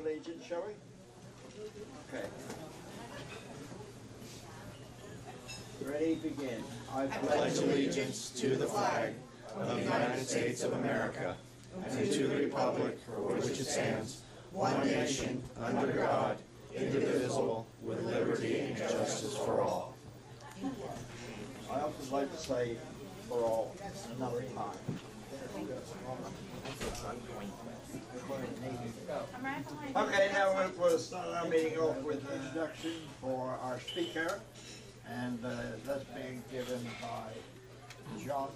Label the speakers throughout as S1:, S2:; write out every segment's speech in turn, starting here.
S1: allegiance, shall we? Okay. Ready, begin.
S2: I pledge allegiance to the flag of the United States of America and to the republic for which it stands, one nation, under God, indivisible, with liberty and justice for all.
S1: I often like to say for all another time. Okay, now we'll start our meeting off with an introduction for our speaker, and that's being given by John.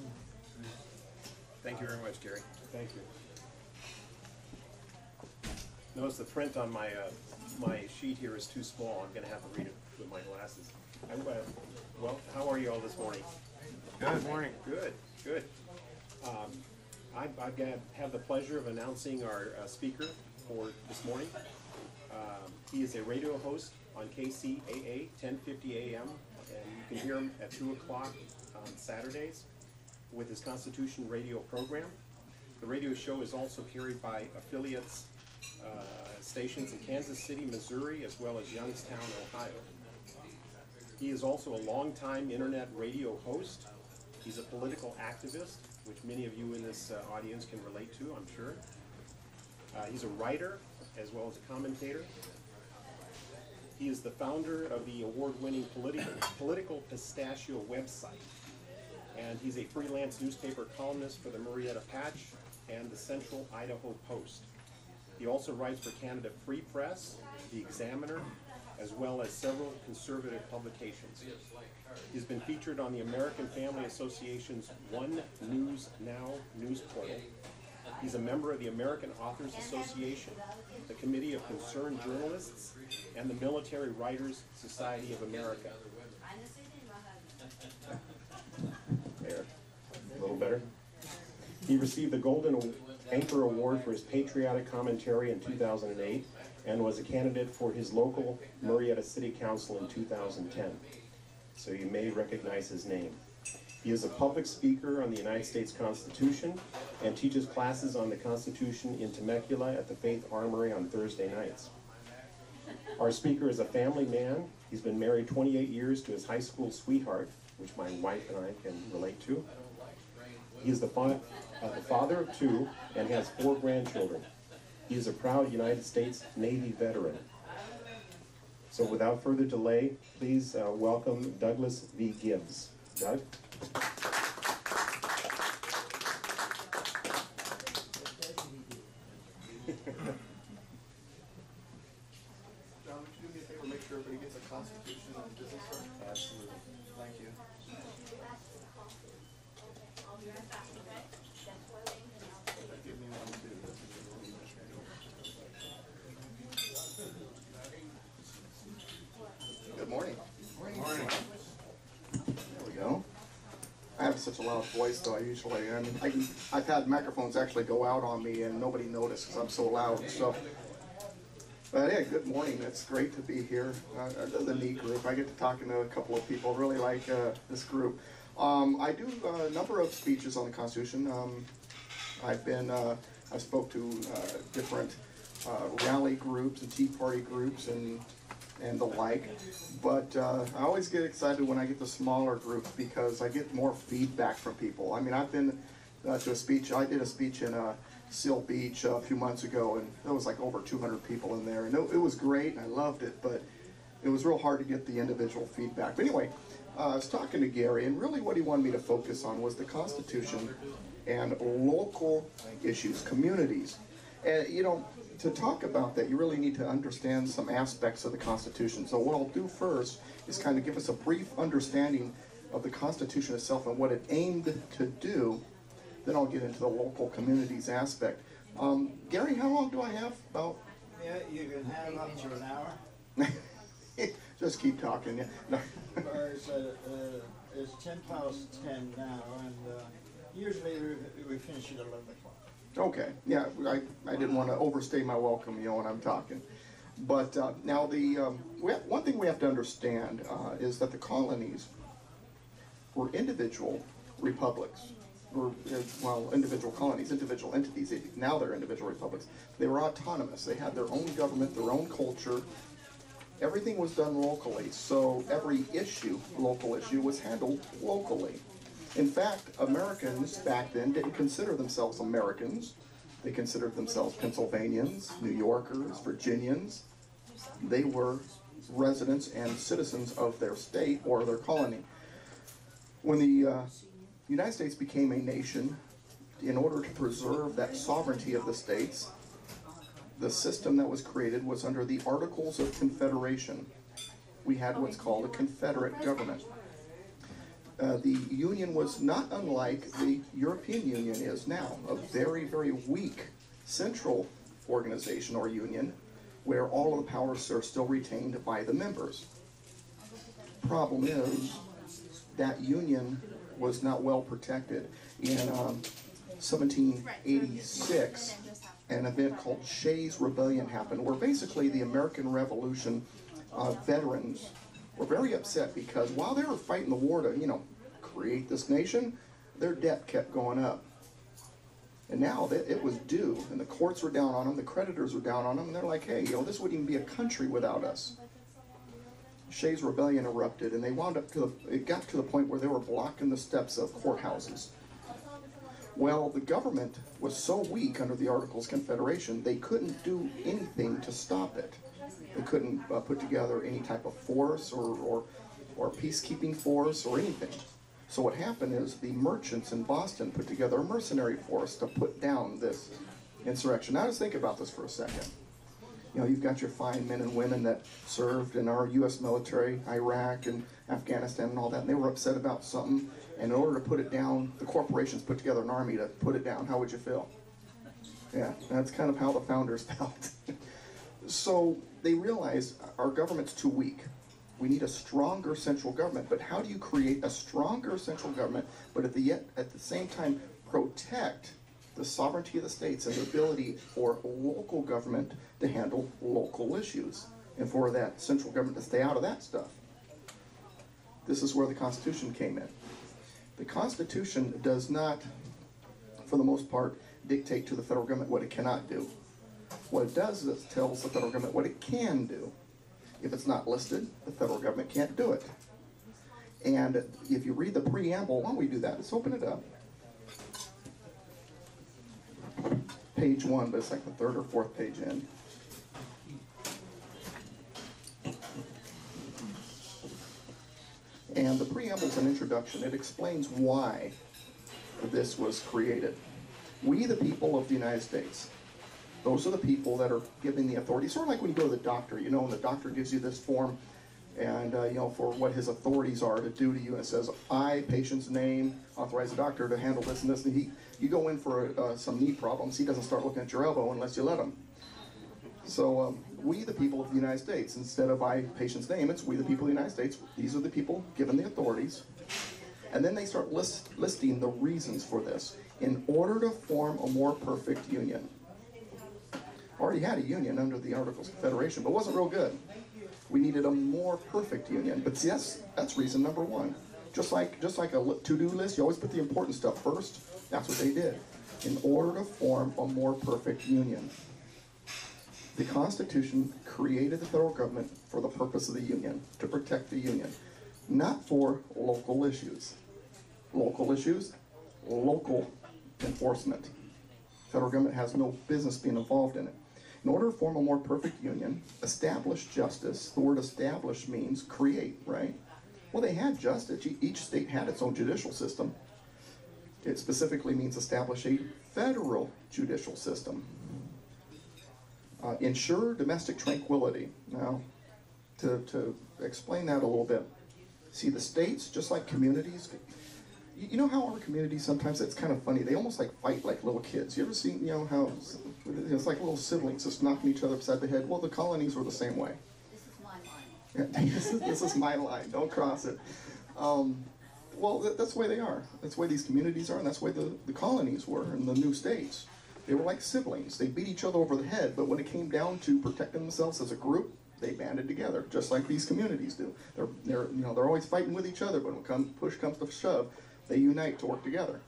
S3: Thank you very much, Gary. Thank you. Notice the print on my my sheet here is too small. I'm going to have to read it with my glasses. Well, how are you all this morning?
S2: Good morning.
S3: Good, good. I've have the pleasure of announcing our speaker for this morning. He is a radio host on KCAA 1050 AM, and you can hear him at 2 o'clock on Saturdays with his Constitution radio program. The radio show is also carried by affiliates stations in Kansas City, Missouri, as well as Youngstown, Ohio. He is also a longtime internet radio host. He's a political activist, which many of you in this audience can relate to, I'm sure. He's a writer as well as a commentator. He is the founder of the award-winning Political Pistachio website, and he's a freelance newspaper columnist for the Marietta Patch and the Central Idaho Post. He also writes for Canada Free Press, The Examiner, as well as several conservative publications. He's been featured on the American Family Association's One News Now news portal. He's a member of the American Authors Association, the Committee of Concerned Journalists, and the Military Writers Society of America. There, a little better. He received the Golden Anchor Award for his patriotic commentary in 2008 and was a candidate for his local Marietta City Council in 2010. So you may recognize his name. He is a public speaker on the United States Constitution and teaches classes on the Constitution in Temecula at the Faith Armory on Thursday nights. Our speaker is a family man. He's been married 28 years to his high school sweetheart, which my wife and I can relate to. He is the father of two and has 4 grandchildren. He is a proud United States Navy veteran. So without further delay, please welcome Douglas V. Gibbs. Doug?
S4: John, would you do me a favor, make sure everybody gets a Constitution and business card?
S3: Absolutely.
S4: Thank you. Give me one too. Good morning. Morning. There we go. I have such a loud voice, though. I've had microphones actually go out on me, and nobody noticed because I'm so loud. So, but yeah, good morning. It's great to be here. The neat group. I get to talking to a couple of people. Really like this group. I do a number of speeches on the Constitution. I spoke to different rally groups and Tea Party groups and the like, but I always get excited when I get the smaller groups because I get more feedback from people. I mean, I've been to a speech. I did a speech in Seal Beach a few months ago, and there was like over 200 people in there, and it was great, and I loved it, but it was real hard to get the individual feedback. But anyway, I was talking to Gary, and really what he wanted me to focus on was the Constitution and local issues, communities. And, you know, to talk about that, you really need to understand some aspects of the Constitution. So what I'll do first is kind of give us a brief understanding of the Constitution itself and what it aimed to do. Then I'll get into the local communities aspect. Gary, how long do I have? About?
S1: Yeah, you can have up to an hour.
S4: Just keep talking. Yeah. No.
S1: It's 10 past 10 now, and usually we finish at 11 o'clock.
S4: Okay, yeah, I didn't want to overstay my welcome, you know, when I'm talking. But now one thing we have to understand is that the colonies were individual republics. were, well, individual colonies, individual entities. Now they're individual republics. They were autonomous. They had their own government, their own culture. Everything was done locally, so every issue, local issue, was handled locally. In fact, Americans back then didn't consider themselves Americans. They considered themselves Pennsylvanians, New Yorkers, Virginians. They were residents and citizens of their state or their colony. When the United States became a nation, in order to preserve that sovereignty of the states, the system that was created was under the Articles of Confederation. We had what's called a Confederate government. The Union was not unlike the European Union is now, a very, very weak central organization or union where all of the powers are still retained by the members. Problem is, that union was not well protected. In 1786, an event called Shays' Rebellion happened, where basically the American Revolution veterans were very upset because while they were fighting the war to, create this nation, their debt kept going up. And now that it was due, and the courts were down on them, the creditors were down on them, and they're like, hey, this wouldn't even be a country without us. Shays' Rebellion erupted, and they wound up it got to the point where they were blocking the steps of courthouses. Well, the government was so weak under the Articles of Confederation, they couldn't do anything to stop it. They couldn't put together any type of force or peacekeeping force or anything. So what happened is the merchants in Boston put together a mercenary force to put down this insurrection. Now just think about this for a second. You've got your fine men and women that served in our U.S. military, Iraq and Afghanistan and all that, and they were upset about something, and in order to put it down, the corporations put together an army to put it down. How would you feel? Yeah, that's kind of how the founders felt. So they realized our government's too weak. We need a stronger central government. But how do you create a stronger central government, but at the same time protect the sovereignty of the states and the ability for local government to handle local issues, and for that central government to stay out of that stuff? This is where the Constitution came in. The Constitution does not, for the most part, dictate to the federal government what it cannot do. What it does is it tells the federal government what it can do. If it's not listed, the federal government can't do it. And if you read the preamble, why don't we do that? Let's open it up. Page 1, but it's like the third or fourth page in. And the preamble is an introduction. It explains why this was created. We, the people of the United States, those are the people that are given the authority. Sort of like when you go to the doctor, and the doctor gives you this form, and for what his authorities are to do to you, and it says, I, patient's name, authorize the doctor to handle this and this, and you go in for some knee problems, he doesn't start looking at your elbow unless you let him. So we, the people of the United States, instead of I, patient's name, it's we, the people of the United States. These are the people given the authorities. And then they start listing the reasons for this. In order to form a more perfect union. Already had a union under the Articles of Confederation, but it wasn't real good. We needed a more perfect union. But see, that's reason number one. Just like a to-do list, you always put the important stuff first. That's what they did. In order to form a more perfect union. The Constitution created the federal government for the purpose of the union, to protect the union, not for local issues. Local issues, local enforcement. Federal government has no business being involved in it. In order to form a more perfect union, establish justice. The word establish means create, right? Well, they had justice. Each state had its own judicial system. It specifically means establish a federal judicial system. Ensure domestic tranquility. Now, to explain that a little bit, see, the states, just like communities, you know how our communities sometimes, it's kind of funny, they almost like fight like little kids. You ever seen, how it's like little siblings just knocking each other upside the head? Well, the colonies were the same way. This is my line, don't cross it. Well, that's the way they are. That's the way these communities are, and that's the way the colonies were in the new states. They were like siblings. They beat each other over the head, but when it came down to protecting themselves as a group, they banded together, just like these communities do. They're always fighting with each other, but when push comes to shove, they unite to work together.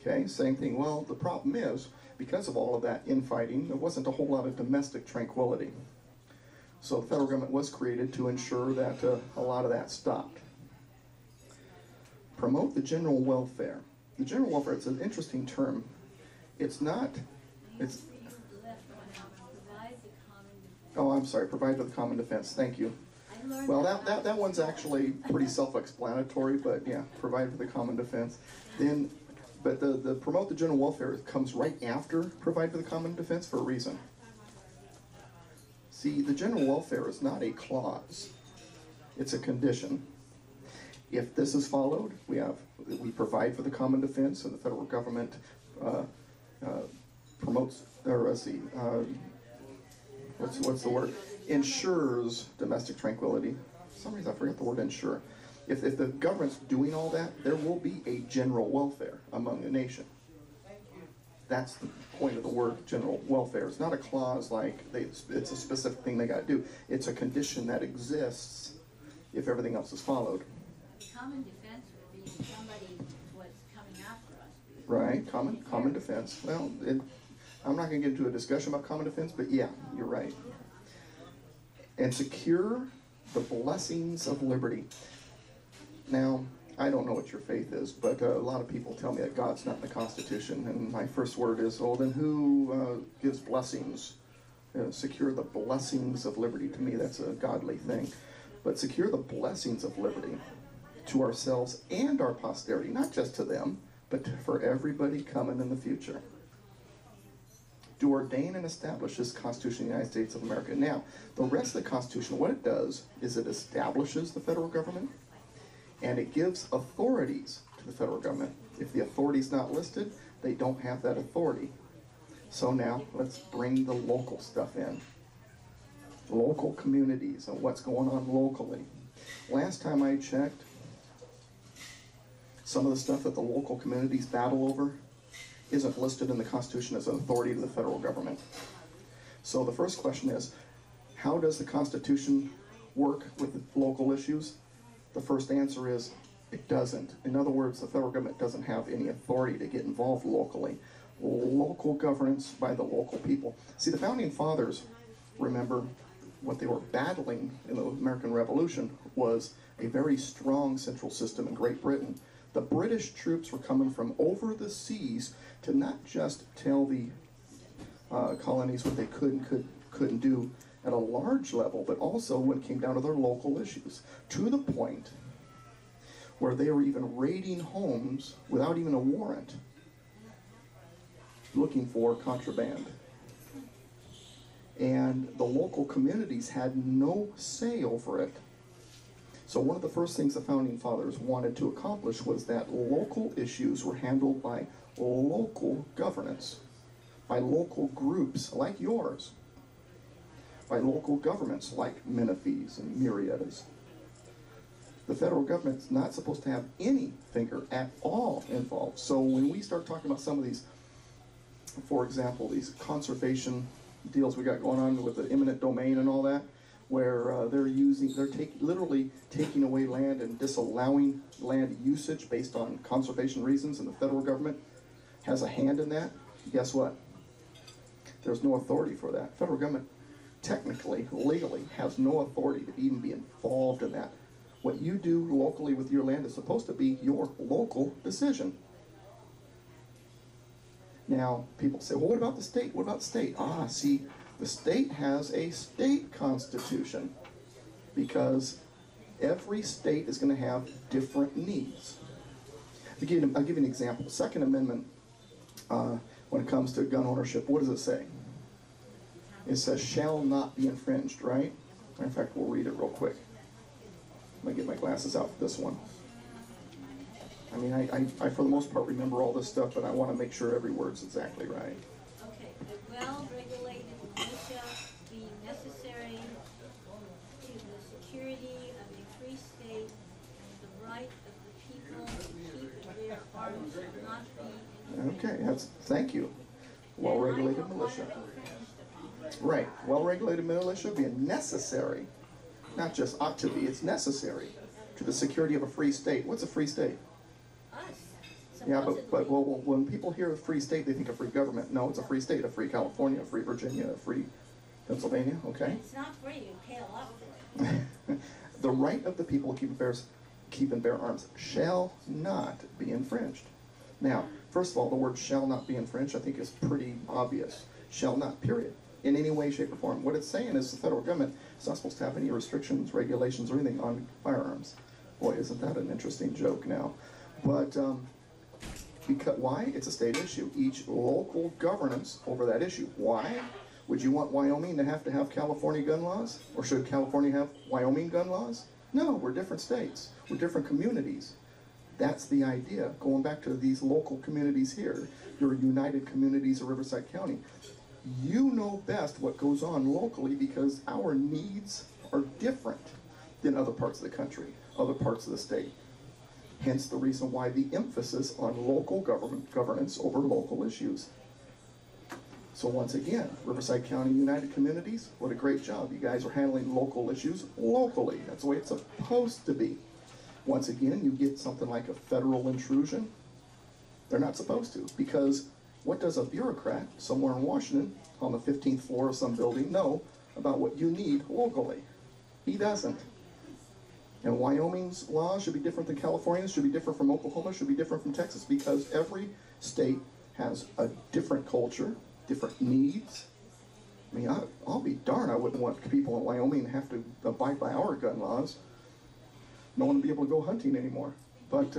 S4: Okay, same thing. Well, the problem is, because of all of that infighting, there wasn't a whole lot of domestic tranquility. So the federal government was created to ensure that a lot of that stopped. Promote the general welfare. The general welfare, it's an interesting term. It's not, it's, oh, I'm sorry, provide for the common defense, thank you. Well, that one's actually pretty self-explanatory, but yeah, provide for the common defense. Then, but the promote the general welfare comes right after provide for the common defense for a reason. See, the general welfare is not a clause, it's a condition. If this is followed, we provide for the common defense, and the federal government promotes, or let's see, what's the word? Ensures domestic tranquility. For some reason I forget the word ensure. If the government's doing all that, there will be a general welfare among the nation. That's the point of the word general welfare. It's not a clause like it's a specific thing they got to do. It's a condition that exists if everything else is followed.
S5: Common defense would be somebody was coming after us.
S4: Right, common defense. Well, I'm not going to get into a discussion about common defense, but yeah, you're right. And secure the blessings of liberty. Now, I don't know what your faith is, but a lot of people tell me that God's not in the Constitution, and my first word is, oh, then who gives blessings? Secure the blessings of liberty. To me, that's a godly thing. But secure the blessings of liberty to ourselves and our posterity, not just to them, but for everybody coming in the future. To ordain and establish this Constitution of the United States of America. Now, the rest of the Constitution, what it does is it establishes the federal government, and it gives authorities to the federal government. If the authority is not listed, they don't have that authority. So now, let's bring the local stuff in. Local communities and what's going on locally. Last time I checked, some of the stuff that the local communities battle over isn't listed in the Constitution as an authority to the federal government. So the first question is, how does the Constitution work with local issues? The first answer is, it doesn't. In other words, the federal government doesn't have any authority to get involved locally. Local governance by the local people. See, the Founding Fathers, remember, what they were battling in the American Revolution was a very strong central system in Great Britain. The British troops were coming from over the seas to not just tell the colonies what they could and couldn't do at a large level, but also when it came down to their local issues, to the point where they were even raiding homes without even a warrant, looking for contraband. And the local communities had no say over it. So one of the first things the Founding Fathers wanted to accomplish was that local issues were handled by local governance, by local groups like yours, by local governments like Menifees and Myriadas. The federal government's not supposed to have any finger at all involved. So when we start talking about some of these, for example, these conservation deals we got going on with the eminent domain and all that, where they're literally taking away land and disallowing land usage based on conservation reasons, and the federal government has a hand in that, guess what? There's no authority for that. Federal government technically, legally, has no authority to even be involved in that. What you do locally with your land is supposed to be your local decision. Now, people say, well, what about the state? What about the state? Ah, see, the state has a state constitution because every state is going to have different needs. I'll give you an example. The Second Amendment, when it comes to gun ownership, what does it say? It says, shall not be infringed, right? In fact, we'll read it real quick. I'm going to get my glasses out for this one. I mean, I for the most part remember all this stuff, but I want to make sure every word's exactly right.
S5: Okay, a well-regulated militia being necessary to the security of a free state and the right of the people to keep their arms shall not be.
S4: Okay, thank you. Well-regulated militia. Right, well-regulated militia being necessary, not just ought to be, it's necessary to the security of a free state. What's a free state?
S5: Us.
S4: Yeah,
S5: supposedly.
S4: but well, when people hear a free state, they think a free government. No, it's a free state, a free California, a free Virginia, a free Pennsylvania, okay?
S5: It's not free, you pay a lot for it.
S4: The right of the people to keep and bear arms shall not be infringed. Now, first of all, the word shall not be infringed, I think is pretty obvious. Shall not, period. In any way, shape, or form. What it's saying is the federal government is not supposed to have any restrictions, regulations, or anything on firearms. Boy, isn't that an interesting joke now. But, because, why? It's a state issue. Each local governance over that issue. Why? Would you want Wyoming to have California gun laws? Or should California have Wyoming gun laws? No, we're different states. We're different communities. That's the idea. Going back to these local communities here, your united communities of Riverside County. You know best what goes on locally because our needs are different than other parts of the country, other parts of the state. Hence the reason why the emphasis on local governance over local issues. So once again, Riverside County United Communities, what a great job. You guys are handling local issues locally. That's the way it's supposed to be. Once again, you get something like a federal intrusion. They're not supposed to, because what does a bureaucrat somewhere in Washington on the 15th floor of some building know about what you need locally? He doesn't. And Wyoming's law should be different than California's, should be different from Oklahoma, should be different from Texas, because every state has a different culture, different needs. I mean, I'll be darned, I wouldn't want people in Wyoming to have to abide by our gun laws. No one would be able to go hunting anymore. But,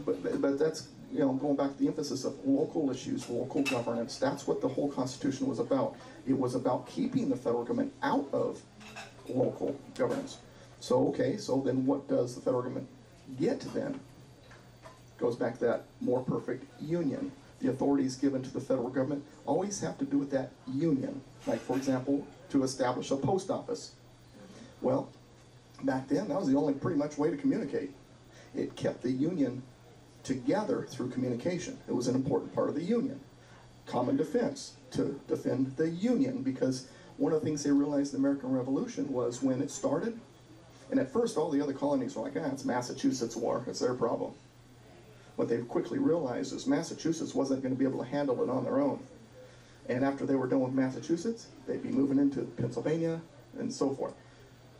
S4: but that's, you know, going back to the emphasis of local issues, local governance. That's what the whole Constitution was about. It was about keeping the federal government out of local governance. So, okay, so then what does the federal government get then? Goes back to that more perfect union. The authorities given to the federal government always have to do with that union. Like, for example, to establish a post office. Well, back then, that was the only pretty much way to communicate. It kept the union together through communication. It was an important part of the union. Common defense, to defend the union, because one of the things they realized in the American Revolution was when it started, and at first all the other colonies were like, it's Massachusetts' war, it's their problem. What they quickly realized is Massachusetts wasn't going to be able to handle it on their own. And after they were done with Massachusetts, they'd be moving into Pennsylvania and so forth.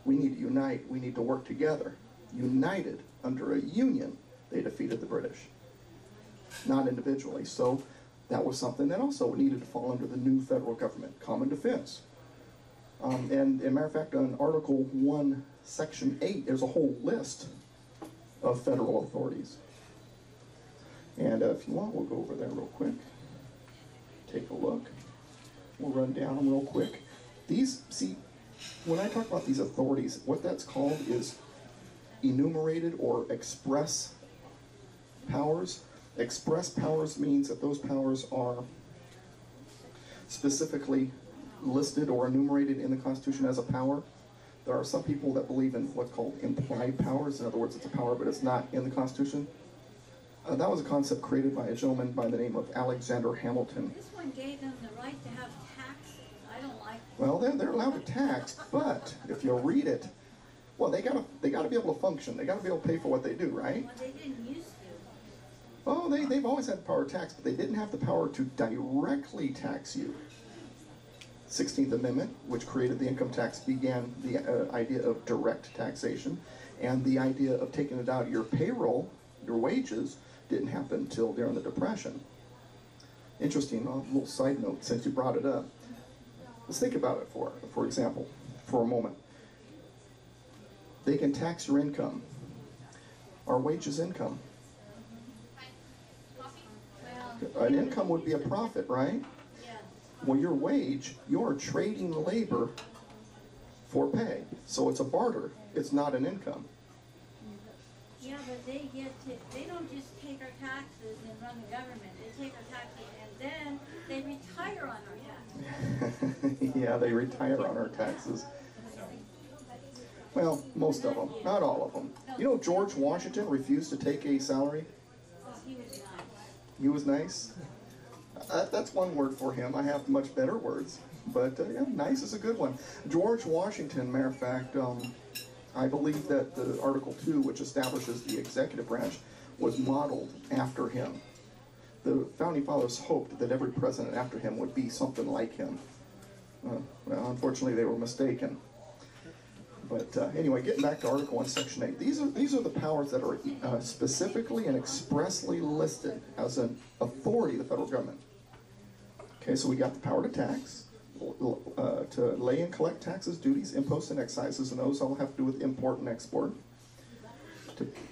S4: We need to unite, we need to work together. United under a union, they defeated the British, not individually. So that was something that also needed to fall under the new federal government, common defense. And as a matter of fact, on Article 1, Section 8, there's a whole list of federal authorities. And if you want, we'll go over there real quick. Take a look. We'll run down them real quick. These, see, when I talk about these authorities, what that's called is enumerated or express powers. Express powers means that those powers are specifically listed or enumerated in the Constitution as a power. There are some people that believe in what's called implied powers. In other words, it's a power, but it's not in the Constitution. That was a concept created by a gentleman by the name of Alexander Hamilton.
S5: This one gave them the right to have taxes. I don't like it.
S4: Well, they're allowed to tax, but if you read it, well, they gotta be able to function. They gotta be able to pay for what they do, right?
S5: Well, they didn't used to.
S4: Oh, they've always had the power to tax, but they didn't have the power to directly tax you. 16th Amendment, which created the income tax, began the idea of direct taxation, and the idea of taking it out of your payroll, your wages, didn't happen until during the Depression. Interesting, a little side note since you brought it up. Let's think about it for example, for a moment. They can tax your income. Our wage is income.
S5: Well,
S4: An income would be a profit, right?
S5: yeah.
S4: Well, your wage, you're trading labor for pay. So it's a barter. It's not an income.
S5: Yeah, but they don't just take our taxes and run the government. They take our taxes and then they retire on our taxes.
S4: Yeah, they retire on our taxes. Well, most of them, not all of them. You know, George Washington refused to take a salary.
S5: Oh, he was nice.
S4: He was nice. That's one word for him. I have much better words, but yeah, nice is a good one. George Washington, matter of fact, I believe that the Article 2, which establishes the executive branch, was modeled after him. The Founding Fathers hoped that every president after him would be something like him. Well, unfortunately, they were mistaken. But anyway, getting back to Article 1, Section 8. These are the powers that are specifically and expressly listed as an authority of the federal government. Okay, so we got the power to tax, to lay and collect taxes, duties, imposts, and excises, and those all have to do with import and export.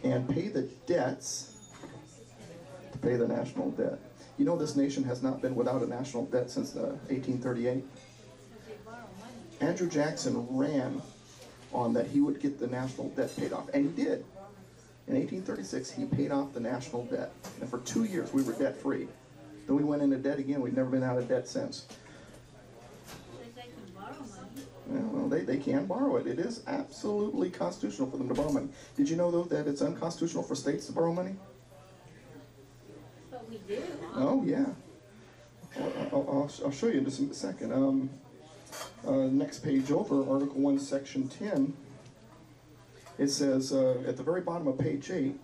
S4: And pay the debts, to pay the national debt. You know this nation has not been without a national debt since 1838. Andrew Jackson ran on that he would get the national debt paid off, and he did. In 1836, he paid off the national debt, and for 2 years we were debt-free. Then we went into debt again. We've never been out of debt since.
S5: They can borrow money.
S4: Well, they can borrow it. It is absolutely constitutional for them to borrow money. Did you know, though, that it's unconstitutional for states to borrow money?
S5: But we do.
S4: Oh, yeah. I'll show you in just a second. Next page over, Article 1, Section 10, it says at the very bottom of page 8,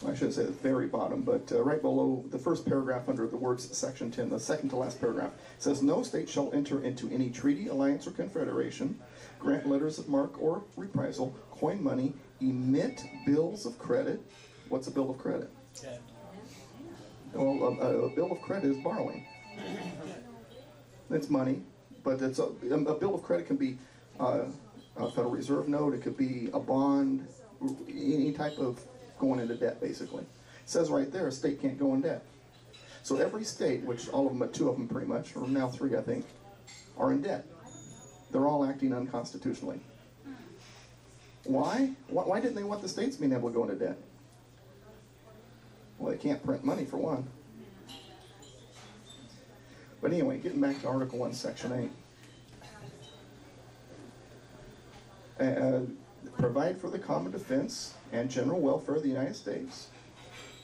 S4: I should say the very bottom, but right below the first paragraph under the words Section 10, the second to last paragraph, it says, no state shall enter into any treaty, alliance, or confederation, grant letters of marque or reprisal, coin money, emit bills of credit. What's a bill of credit? Well, a bill of credit is borrowing. It's money, but it's a bill of credit can be a Federal Reserve note, it could be a bond, any type of going into debt, basically. It says right there, a state can't go in debt. So every state, which all of them, but 2 of them pretty much, or now 3 I think, are in debt. They're all acting unconstitutionally. Why? Why didn't they want the states being able to go into debt? Well, they can't print money for one. But anyway, getting back to Article 1, Section 8. Provide for the common defense and general welfare of the United States.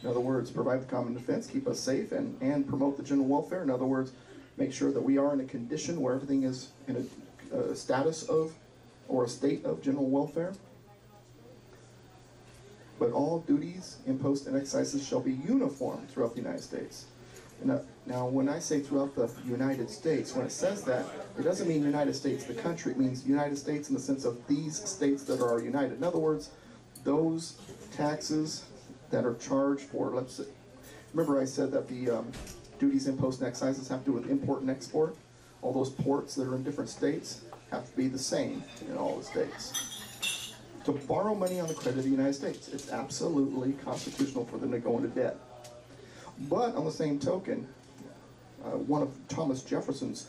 S4: In other words, provide the common defense, keep us safe, and promote the general welfare. In other words, make sure that we are in a condition where everything is in a status of, or a state of general welfare. But all duties, imposts, and excises shall be uniform throughout the United States. Now, when I say throughout the United States, when it says that, it doesn't mean United States, the country. It means United States in the sense of these states that are united. In other words, those taxes that are charged for, let's say, remember I said that the duties, imposts, and excises have to do with import and export? All those ports that are in different states have to be the same in all the states. To borrow money on the credit of the United States, it's absolutely constitutional for them to go into debt. But on the same token, one of Thomas Jefferson's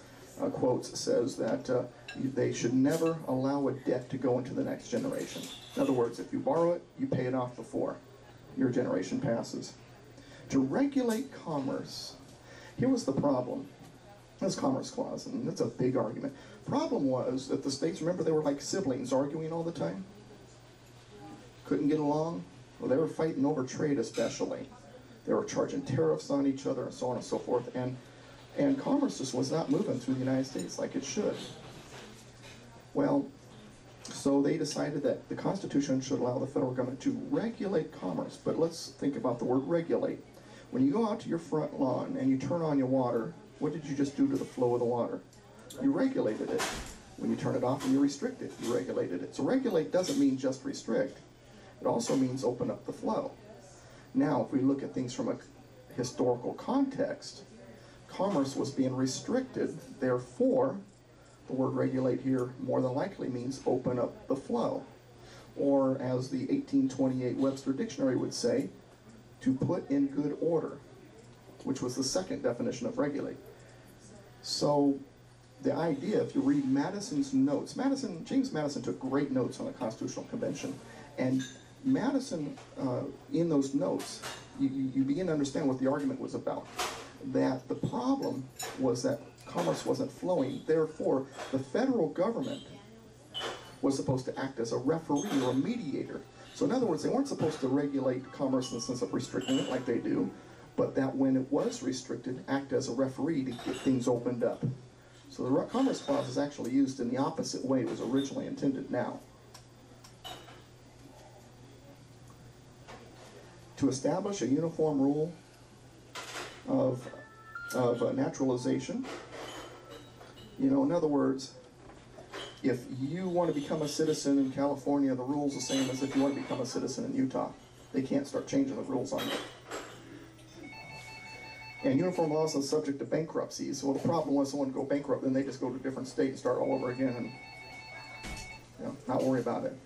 S4: quotes says that they should never allow a debt to go into the next generation. In other words, if you borrow it, you pay it off before your generation passes. To regulate commerce, here was the problem. This Commerce Clause, and that's a big argument. Problem was that the states, remember, they were like siblings arguing all the time? Couldn't get along? Well, they were fighting over trade especially. They were charging tariffs on each other and so on and so forth. And commerce just was not moving through the United States like it should. Well, so they decided that the Constitution should allow the federal government to regulate commerce. But let's think about the word regulate. When you go out to your front lawn and you turn on your water, what did you just do to the flow of the water? You regulated it. When you turn it off and you restrict it, you regulated it. So regulate doesn't mean just restrict. It also means open up the flow. Now, if we look at things from a historical context, commerce was being restricted. Therefore, the word regulate here more than likely means open up the flow. Or as the 1828 Webster Dictionary would say, to put in good order, which was the second definition of regulate. So the idea, if you read Madison's notes, James Madison took great notes on the Constitutional Convention, and Madison, in those notes, you begin to understand what the argument was about. That the problem was that commerce wasn't flowing. Therefore, the federal government was supposed to act as a referee or a mediator. So in other words, they weren't supposed to regulate commerce in the sense of restricting it like they do, but that when it was restricted, act as a referee to get things opened up. So the Commerce Clause is actually used in the opposite way it was originally intended now. to establish a uniform rule of naturalization. You know, in other words, if you want to become a citizen in California, the rule's the same as if you want to become a citizen in Utah. They can't start changing the rules on you. And uniform laws are subject to bankruptcy. So the problem was someone go bankrupt, then they just go to a different state and start all over again and, you know, not worry about it.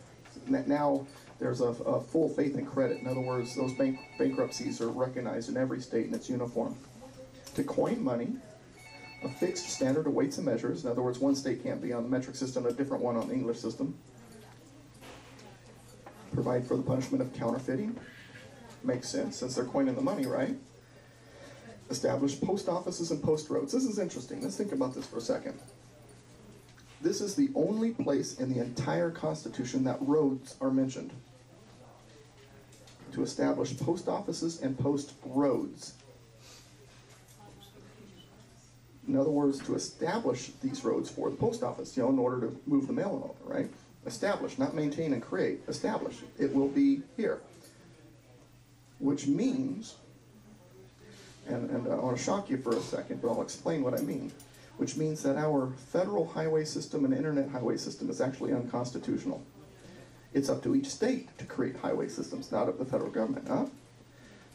S4: Now there's a full faith and credit. In other words, those bankruptcies are recognized in every state and it's uniform. To coin money, a fixed standard of weights and measures. In other words, one state can't be on the metric system, a different one on the English system. Provide for the punishment of counterfeiting. Makes sense, since they're coining the money, right? Establish post offices and post roads. This is interesting. Let's think about this for a second. This is the only place in the entire Constitution that roads are mentioned. To establish post offices and post roads. In other words, to establish these roads for the post office, you know, in order to move the mail and all that, right? Establish, not maintain and create. Establish. It will be here. Which means, and I want to shock you for a second, but I'll explain what I mean. Which means that our federal highway system and internet highway system is actually unconstitutional. It's up to each state to create highway systems, not up to the federal government, huh?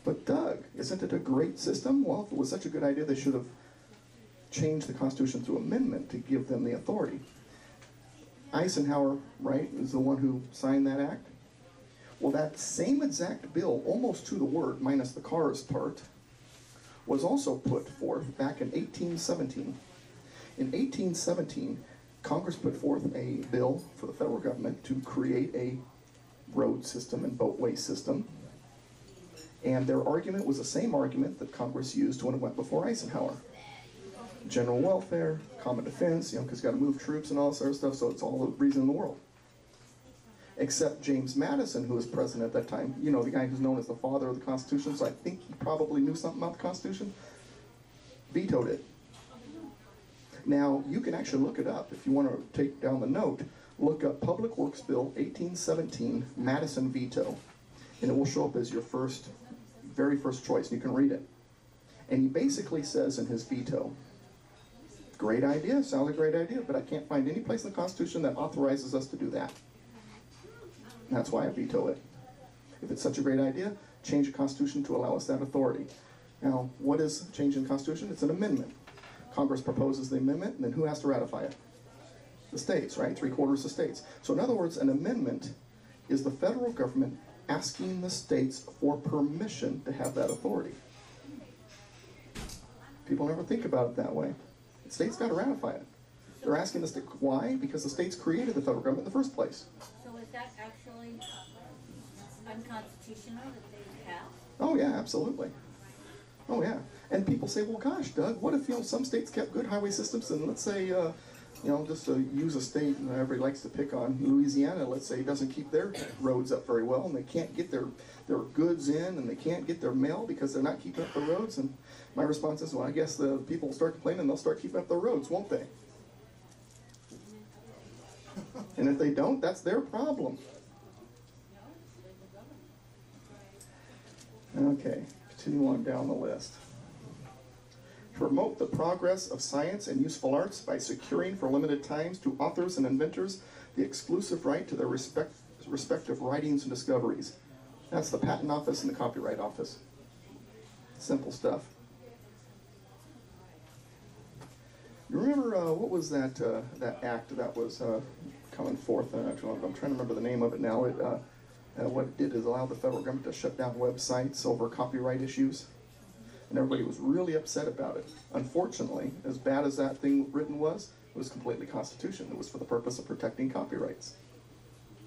S4: But Doug, isn't it a great system? Well, if it was such a good idea, they should have changed the Constitution through amendment to give them the authority. Eisenhower, right, is the one who signed that act. Well, that same exact bill, almost to the word, minus the cars part, was also put forth back in 1817. In 1817, Congress put forth a bill for the federal government to create a road system and boatway system. And their argument was the same argument that Congress used when it went before Eisenhower. General welfare, common defense, you know, because you got to move troops and all this other stuff, so it's all the reason in the world. Except James Madison, who was president at that time, you know, the guy who's known as the father of the Constitution, so I think he probably knew something about the Constitution, vetoed it. Now, you can actually look it up. If you want to take down the note, look up Public Works Bill 1817, Madison veto, and it will show up as your very first choice, and you can read it. And he basically says in his veto, great idea, sounds like a great idea, but I can't find any place in the Constitution that authorizes us to do that. And that's why I veto it. If it's such a great idea, change the Constitution to allow us that authority. Now, what is changing the Constitution? It's an amendment. Congress proposes the amendment, and then who has to ratify it? The states, right? 3/4 of the states. So in other words, an amendment is the federal government asking the states for permission to have that authority. People never think about it that way. The state's got to ratify it. They're asking the state. Why? Because the states created the federal government in the first place.
S5: So is that actually unconstitutional that they passed?
S4: Oh yeah, absolutely. Oh yeah. And people say, well, gosh, Doug, what if, you know, some states kept good highway systems, and let's say, you know, just to use a state and everybody likes to pick on, Louisiana, let's say, doesn't keep their roads up very well, and they can't get their goods in, and they can't get their mail because they're not keeping up the roads. And my response is, well, I guess the people will start complaining, and they'll start keeping up the roads, won't they? And if they don't, that's their problem. Okay, continue on down the list. Promote the progress of science and useful arts by securing for limited times to authors and inventors the exclusive right to their respective writings and discoveries. That's the Patent Office and the Copyright Office. Simple stuff. You remember, what was that act that was coming forth? I'm trying to remember the name of it now. What it did is allow the federal government to shut down websites over copyright issues. And everybody was really upset about it. Unfortunately, as bad as that thing written was, it was completely constitutional. It was for the purpose of protecting copyrights.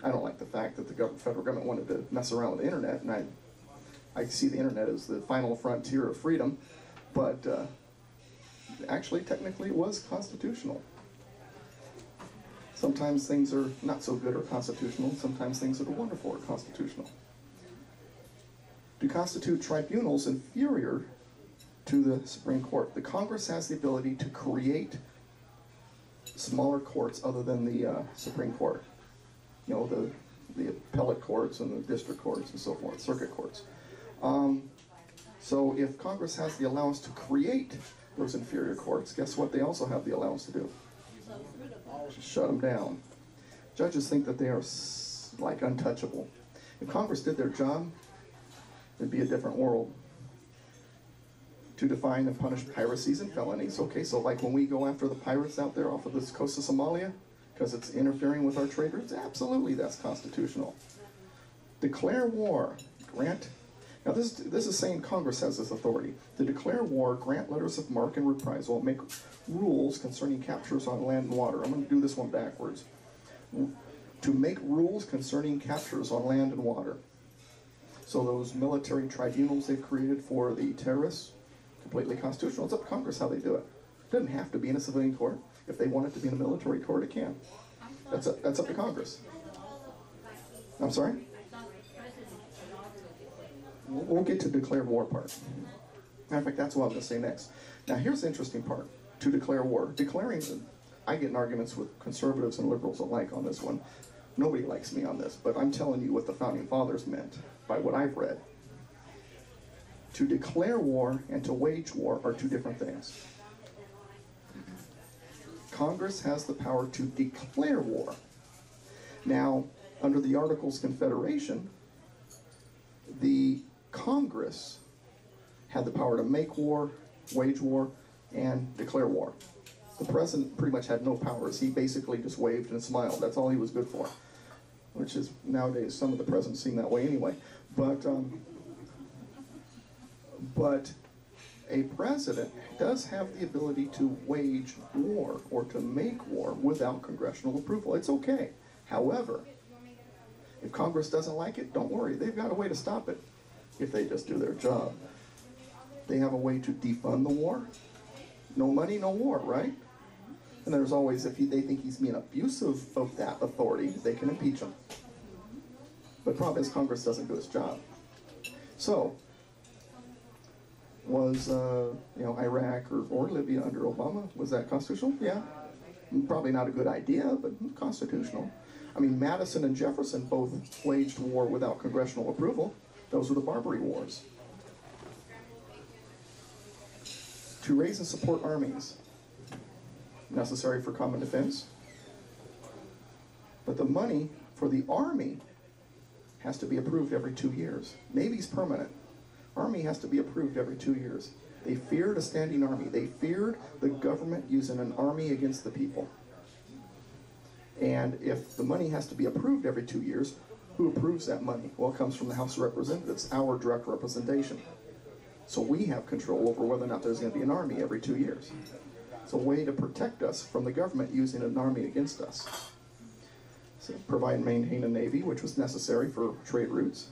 S4: I don't like the fact that the federal government wanted to mess around with the internet, and I see the internet as the final frontier of freedom, but actually, technically, it was constitutional. Sometimes things are not so good or constitutional, sometimes things that are wonderful are constitutional. To constitute tribunals inferior to the Supreme Court. The Congress has the ability to create smaller courts other than the Supreme Court. You know, the appellate courts and the district courts and so forth, circuit courts. So if Congress has the allowance to create those inferior courts, guess what they also have the allowance to do? Shut them down. Judges think that they are like untouchable. If Congress did their job, it'd be a different world. To define and punish piracies and felonies. Okay, so like when we go after the pirates out there off of the coast of Somalia, because it's interfering with our trade routes, absolutely that's constitutional. Declare war, grant. Now this is saying Congress has this authority. To declare war, grant letters of marque and reprisal, make rules concerning captures on land and water. I'm going to do this one backwards. To make rules concerning captures on land and water. So those military tribunals they've created for the terrorists, completely constitutional. It's up to Congress how they do it. It doesn't have to be in a civilian court. If they want it to be in a military court, it can. That's up to Congress. I'm sorry? We'll get to declare war part. Matter of fact, that's what I'm going to say next. Now here's the interesting part. To declare war. Declaring, I get in arguments with conservatives and liberals alike on this one. Nobody likes me on this, but I'm telling you what the Founding Fathers meant by what I've read. To declare war and to wage war are two different things. Congress has the power to declare war. Now, under the Articles of Confederation, the Congress had the power to make war, wage war, and declare war. The president pretty much had no powers. He basically just waved and smiled. That's all he was good for. Which is, nowadays, some of the presidents seem that way anyway. But a president does have the ability to wage war or to make war without congressional approval. It's okay. However, if Congress doesn't like it, don't worry. They've got a way to stop it if they just do their job. They have a way to defund the war. No money, no war, right? And there's always, if they think he's being abusive of that authority, they can impeach him. But the problem is Congress doesn't do its job. So, was Iraq or Libya under Obama, was that constitutional? Yeah. Probably not a good idea, but constitutional. I mean, Madison and Jefferson both waged war without congressional approval. Those were the Barbary Wars. To raise and support armies, necessary for common defense. But the money for the Army has to be approved every 2 years. Navy's permanent. Army has to be approved every 2 years. They feared a standing army. They feared the government using an army against the people. And if the money has to be approved every 2 years, who approves that money? Well, it comes from the House of Representatives, our direct representation. So we have control over whether or not there's going to be an army every 2 years. It's a way to protect us from the government using an army against us. So provide and maintain a navy, which was necessary for trade routes.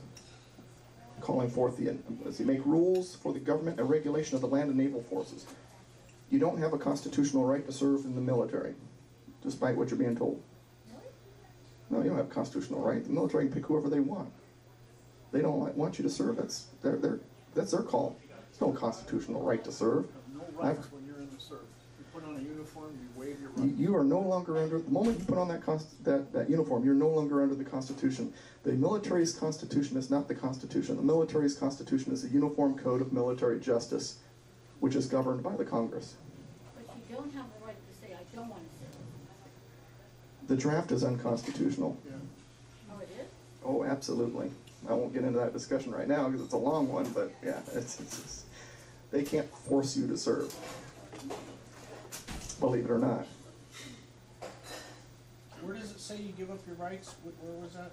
S4: Calling forth make rules for the government and regulation of the land and naval forces. You don't have a constitutional right to serve in the military, despite what you're being told. No, you don't have a constitutional right. The military can pick whoever they want. They don't want you to serve. That's their call. There's no constitutional right to serve.
S6: No rights when you're in the service. You put on a uniform, you waive your rights.
S4: You are no longer under, the moment you put on that uniform, you're no longer under the Constitution. The military's Constitution is not the Constitution. The military's Constitution is a uniform code of military justice, which is governed by the Congress.
S5: But you don't have the right to say, I don't want to serve.
S4: The draft is unconstitutional.
S6: Yeah.
S5: Oh, it is?
S4: Oh, absolutely. I won't get into that discussion right now because it's a long one, but yeah, it's they can't force you to serve. Believe it or not.
S7: Where does it say you give up your rights? Where was that?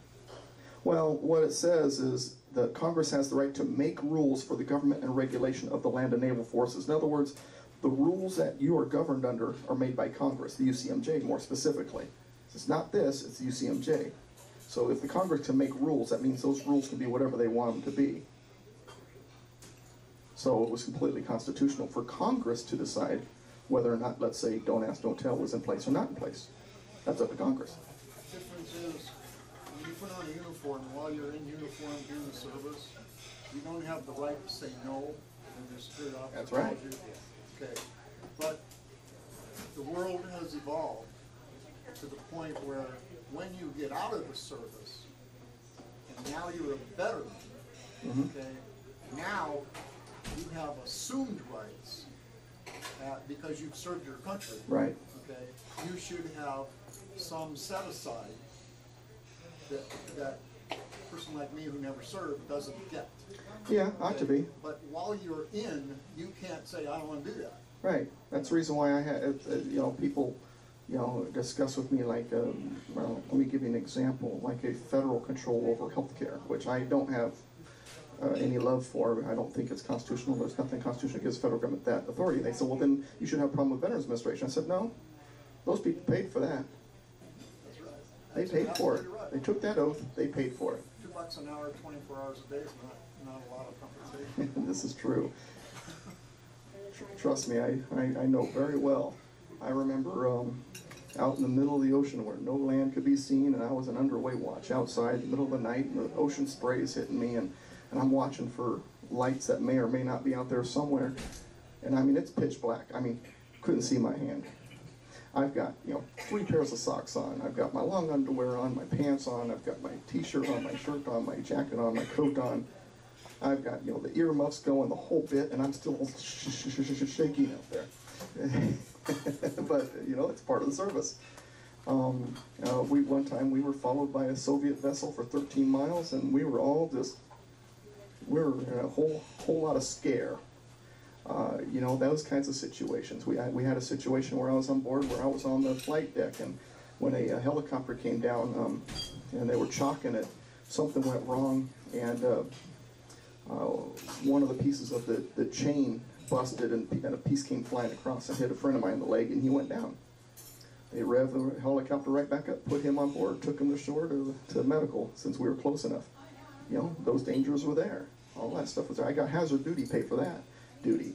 S4: Well, what it says is that Congress has the right to make rules for the government and regulation of the land and naval forces. In other words, the rules that you are governed under are made by Congress, the UCMJ more specifically. It's not this, it's the UCMJ. So if the Congress can make rules, that means those rules can be whatever they want them to be. So it was completely constitutional for Congress to decide whether or not, let's say, Don't Ask, Don't Tell was in place or not in place. That's up to Congress.
S6: The difference is, when you put on a uniform, while you're in uniform doing the service, you don't have the right to say no when your superior officer
S4: That's right.
S6: calls you. Okay. But the world has evolved to the point where when you get out of the service, and now you're a veteran, okay, Now, you have assumed rights because you've served your country.
S4: Right.
S6: Okay, you should have some set aside that a person like me who never served doesn't get.
S4: Yeah, ought to be.
S6: But while you're in, you can't say, I don't want to do that.
S4: Right. That's the reason why I had, people, discuss with me like, well, let me give you an example, like a federal control over healthcare, which I don't have any love for. I don't think it's constitutional. There's nothing constitutional that gives the federal government that authority. They said, well, then you should have a problem with Veterans Administration. I said, no, those people paid for that.
S6: That's right.
S4: They paid for it.
S6: Right.
S4: They took that oath. They paid for it.
S6: $2 an hour, 24 hours a day is not a lot of compensation.
S4: This is true. Trust me, I know very well. I remember out in the middle of the ocean where no land could be seen, and I was an underway watch outside in the middle of the night, and the ocean spray is hitting me, and I'm watching for lights that may or may not be out there somewhere. And I mean, it's pitch black. I mean, couldn't see my hand. I've got, 3 pairs of socks on. I've got my long underwear on, my pants on. I've got my t-shirt on, my shirt on, my jacket on, my coat on. I've got, the earmuffs going, the whole bit, and I'm still shaking out there. But, it's part of the service. One time we were followed by a Soviet vessel for 13 miles, and we were all we were in a whole lot of scare. Those kinds of situations. We had a situation where I was on board, where I was on the flight deck, and when a helicopter came down, and they were chalking it, something went wrong, and one of the pieces of the chain busted, and a piece came flying across and hit a friend of mine in the leg, and he went down. They revved the helicopter right back up, put him on board, took him to shore to medical, since we were close enough. Those dangers were there. All that stuff was there. I got hazard duty pay for that duty,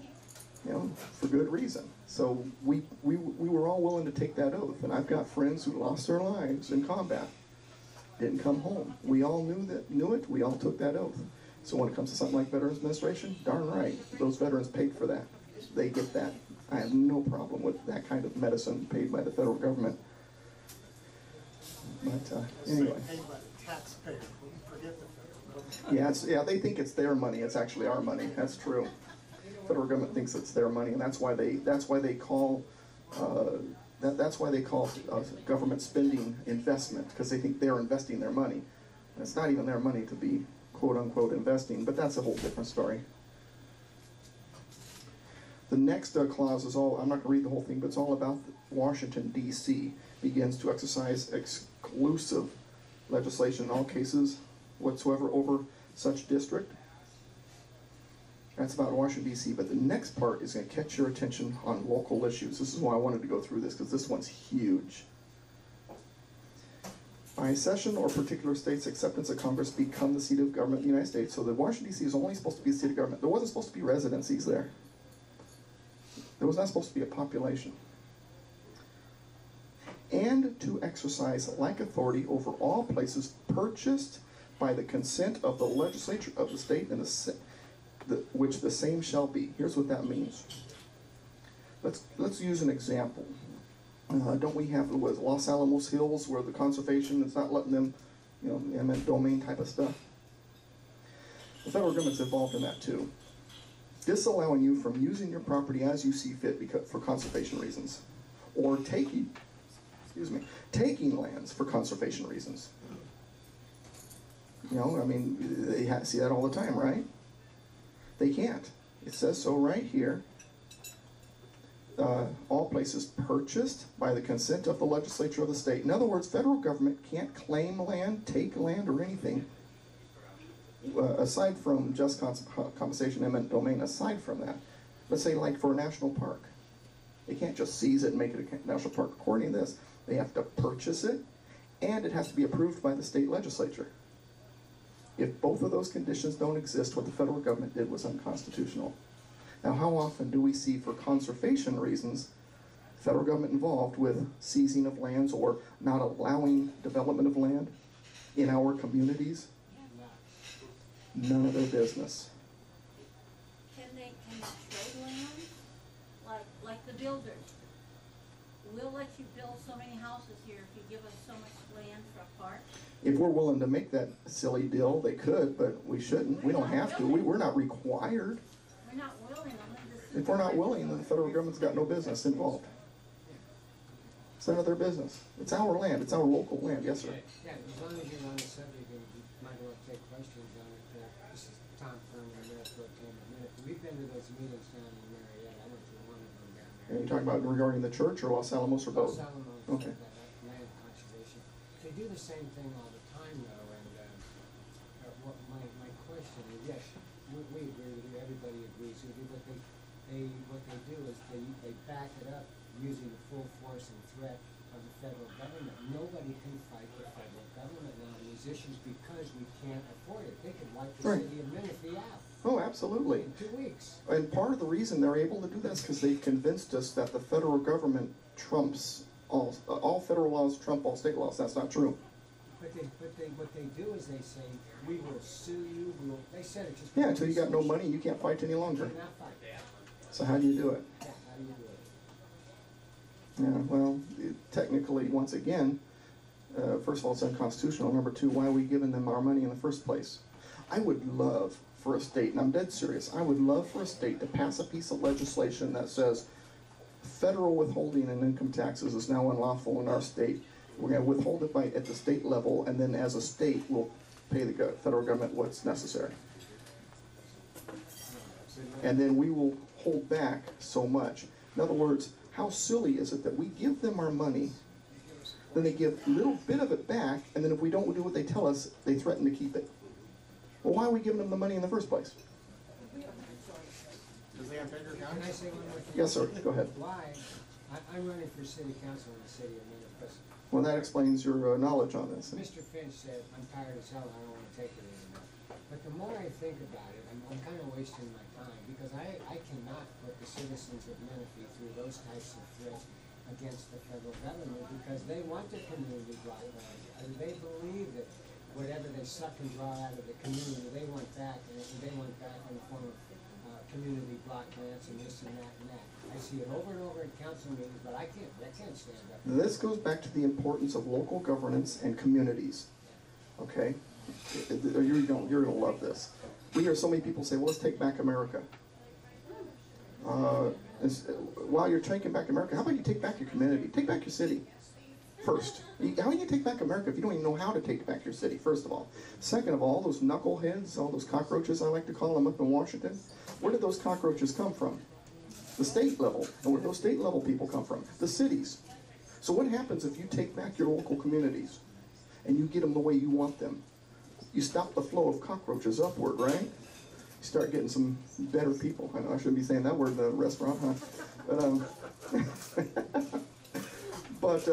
S4: for good reason. So we were all willing to take that oath, and I've got friends who lost their lives in combat, didn't come home. We all knew it. We all took that oath. So when it comes to something like Veterans Administration, darn right, those veterans paid for that. They get that. I have no problem with that kind of medicine paid by the federal government. But anyway.
S6: Paid by the taxpayer. Forget the federal government.
S4: Yeah, they think it's their money. It's actually our money. That's true. Federal government thinks it's their money, and that's why they call government spending investment, because they think they're investing their money. And it's not even their money to be quote unquote investing, but that's a whole different story. The next clause is all, I'm not going to read the whole thing, but it's all about Washington, D.C. begins to exercise exclusive legislation in all cases whatsoever over such district. That's about Washington, D.C., but the next part is going to catch your attention on local issues. This is why I wanted to go through this, because this one's huge. By session or particular state's acceptance of Congress become the seat of government of the United States. So the Washington, D.C. is only supposed to be the seat of government. There wasn't supposed to be residencies there. There was not supposed to be a population. And to exercise like authority over all places purchased by the consent of the legislature of the state and which the same shall be. Here's what that means. Let's use an example. Don't we have Los Alamos Hills, where the conservation is not letting them, eminent domain type of stuff? The federal government's involved in that too. Disallowing you from using your property as you see fit for conservation reasons, or taking lands for conservation reasons. They see that all the time, right? They can't. It says so right here. All places purchased by the consent of the legislature of the state. In other words, federal government can't claim land, take land, or anything aside from just compensation, eminent domain. Aside from that, let's say like for a national park, they can't just seize it and make it a national park. According to this, they have to purchase it, and it has to be approved by the state legislature. If both of those conditions don't exist, what the federal government did was unconstitutional. Now, how often do we see, for conservation reasons, federal government involved with seizing of lands or not allowing development of land in our communities? None of their business.
S5: Can they trade land? Like the builders. We'll let you build so many houses here if you give us so much land for a park.
S4: If we're willing to make that silly deal, they could, but we shouldn't. We don't have to. We're not required.
S5: We're not willing.
S4: If we're not willing, then the federal government's got no business involved. It's none of their business. It's our land. It's our local land. Yes, sir.
S8: Yeah, as long as you're on the subject, and you might want to take questions on it. This is Tom Furman, Mayor Pro Tem of Minnesota. We've been to those meetings down in Marietta. I went to one of them down there.
S4: Are you talking about regarding the church or Los Alamos or both?
S8: Los Alamos,
S4: Okay.
S8: that land conservation. They do the same thing all the time, though, and what my question is, yes, we agree with you, everybody agrees with you, but what they do is they back it up using the full force and threat of the federal government. Nobody can fight the federal government now on these issues because we can't afford it. They could wipe the
S4: Right.
S8: city of Menifee out
S4: Oh, absolutely.
S8: in 2 weeks.
S4: And part of the reason they're able to do that is because they've convinced us that the federal government trumps all federal laws trump all state laws. That's not true.
S8: But what they do is they say, we will sue you, they said it just.
S4: Yeah, until you got no money, you can't fight any longer.
S8: You're not fighting.
S4: So how do you do it?
S8: Yeah, how do you do it?
S4: Yeah, well, technically, once again, first of all, it's unconstitutional. Number two, why are we giving them our money in the first place? I would love for a state, and I'm dead serious, I would love for a state to pass a piece of legislation that says federal withholding and income taxes is now unlawful in our state. We're going to withhold it at the state level, and then as a state, we'll pay the federal government what's necessary. And then we will hold back so much. In other words, how silly is it that we give them our money, then they give a little bit of it back, and then if we don't do what they tell us, they threaten to keep it. Well, why are we giving them the money in the first place?
S6: Because they have bigger
S8: Can I
S6: counties?
S8: say one more thing?
S4: Yes, sir. Go ahead.
S8: Why? I'm running for city council in the city of Minneapolis.
S4: Well, that explains your knowledge on this.
S8: Mr. Finch said, I'm tired as hell, I don't want to take it anymore. But the more I think about it, I'm kind of wasting my time, because I cannot put the citizens of Menifee through those types of threats against the federal government, because they want the community block grants. They believe that whatever they suck and draw out of the community, they want back, and they want back in the form of community block grants and this and that and that. I see it over and over in council meetings, but I can't stand up.
S4: This goes back to the importance of local governance and communities. Okay? You're going to love this. We hear so many people say, well, let's take back America. While you're taking back America, how about you take back your community? Take back your city first. How do you take back America if you don't even know how to take back your city, first of all? Second of all, those knuckleheads, all those cockroaches, I like to call them, up in Washington, where did those cockroaches come from? The state level. And where do those state level people come from? The cities. So what happens if you take back your local communities and you get them the way you want them? You stop the flow of cockroaches upward, right? You start getting some better people. I know I shouldn't be saying that word in a restaurant, huh? But,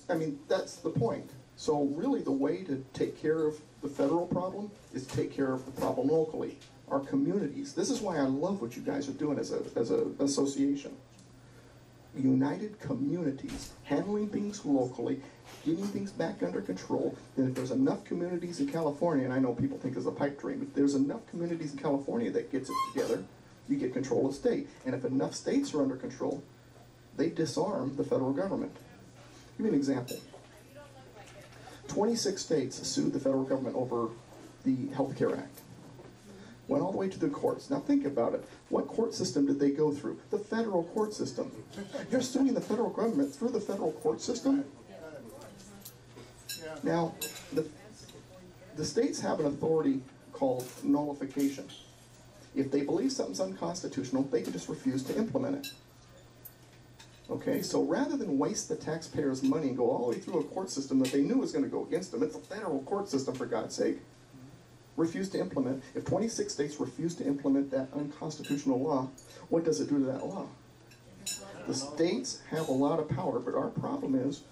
S4: I mean, that's the point. So really the way to take care of the federal problem is to take care of the problem locally, our communities. This is why I love what you guys are doing as an association. United communities, handling things locally, getting things back under control. And if there's enough communities in California, and I know people think it's a pipe dream, but if there's enough communities in California that gets it together, you get control of the state. And if enough states are under control, they disarm the federal government. Give me an example. 26 states sued the federal government over the Health Care Act. Went all the way to the courts. Now think about it. What court system did they go through? The federal court system. You're suing the federal government through the federal court system?
S6: Yeah.
S4: Now, the states have an authority called nullification. If they believe something's unconstitutional, they can just refuse to implement it. Okay, so rather than waste the taxpayers' money and go all the way through a court system that they knew was going to go against them, it's a federal court system, for God's sake, refuse to implement. If 26 states refuse to implement that unconstitutional law, what does it do to that law? The states have a lot of power, but our problem is,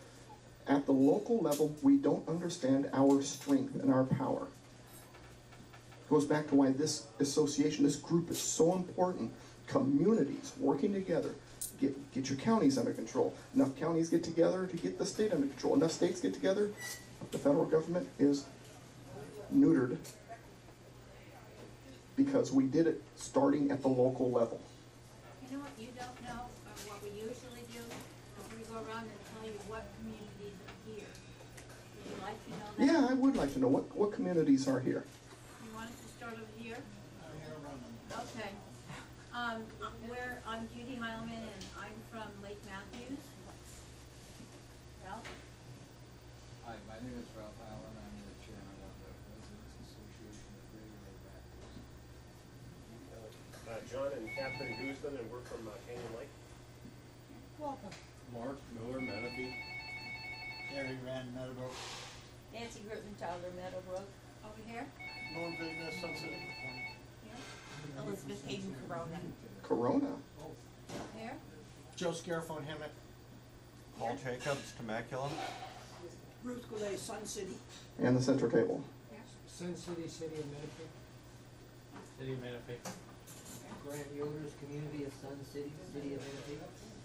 S4: at the local level, we don't understand our strength and our power. It goes back to why this association, this group is so important. Communities working together. Get your counties under control. Enough counties get together to get the state under control. Enough states get together, the federal government is neutered because we did it starting at the local level.
S5: You know what you don't know, or what we usually do, is we go around and tell you what communities are here. Would you like to know
S4: Yeah, I would like to know what communities are here.
S5: You want us to start over here? Okay. I'm Judy Heilman, and I'm from Lake Matthews. Ralph?
S9: Hi, my name is Ralph Allen. I'm the chairman of the Residents Association of Greater Lake Matthews.
S3: John and Catherine Guzman, and we're from Canyon Lake.
S5: Welcome.
S9: Mark Miller, Menifee.
S1: Gary Rand, Meadowbrook.
S10: Nancy Griffin, Tyler, Meadowbrook.
S5: Over here?
S6: Norm Vignes, Sunset.
S5: Here?
S10: Elizabeth Hayden, Corona.
S4: Corona.
S5: Here?
S7: Joe Scarafone, Hemet.
S2: Paul Jacobs, Temecula.
S10: Ruth Goulet, Sun City.
S4: And the center table.
S8: Sun City, City of Menifee.
S7: City of Menifee.
S11: Grant Yoder's Community of Sun City, City of Menifee.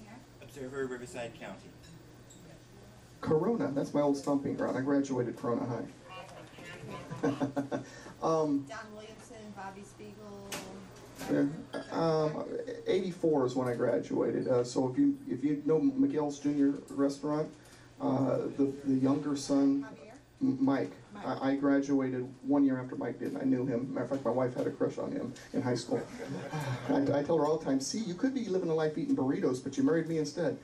S5: Here?
S2: Observer, Riverside County.
S4: Corona, that's my old stomping ground. I graduated Corona High.
S10: Don Williamson, Bobby Spiegel.
S4: 84 is when I graduated. So if you know Miguel's Junior Restaurant, the younger son, Mike. I graduated 1 year after Mike did, and I knew him. Matter of fact, my wife had a crush on him in high school. I tell her all the time, see, you could be living a life eating burritos, but you married me instead.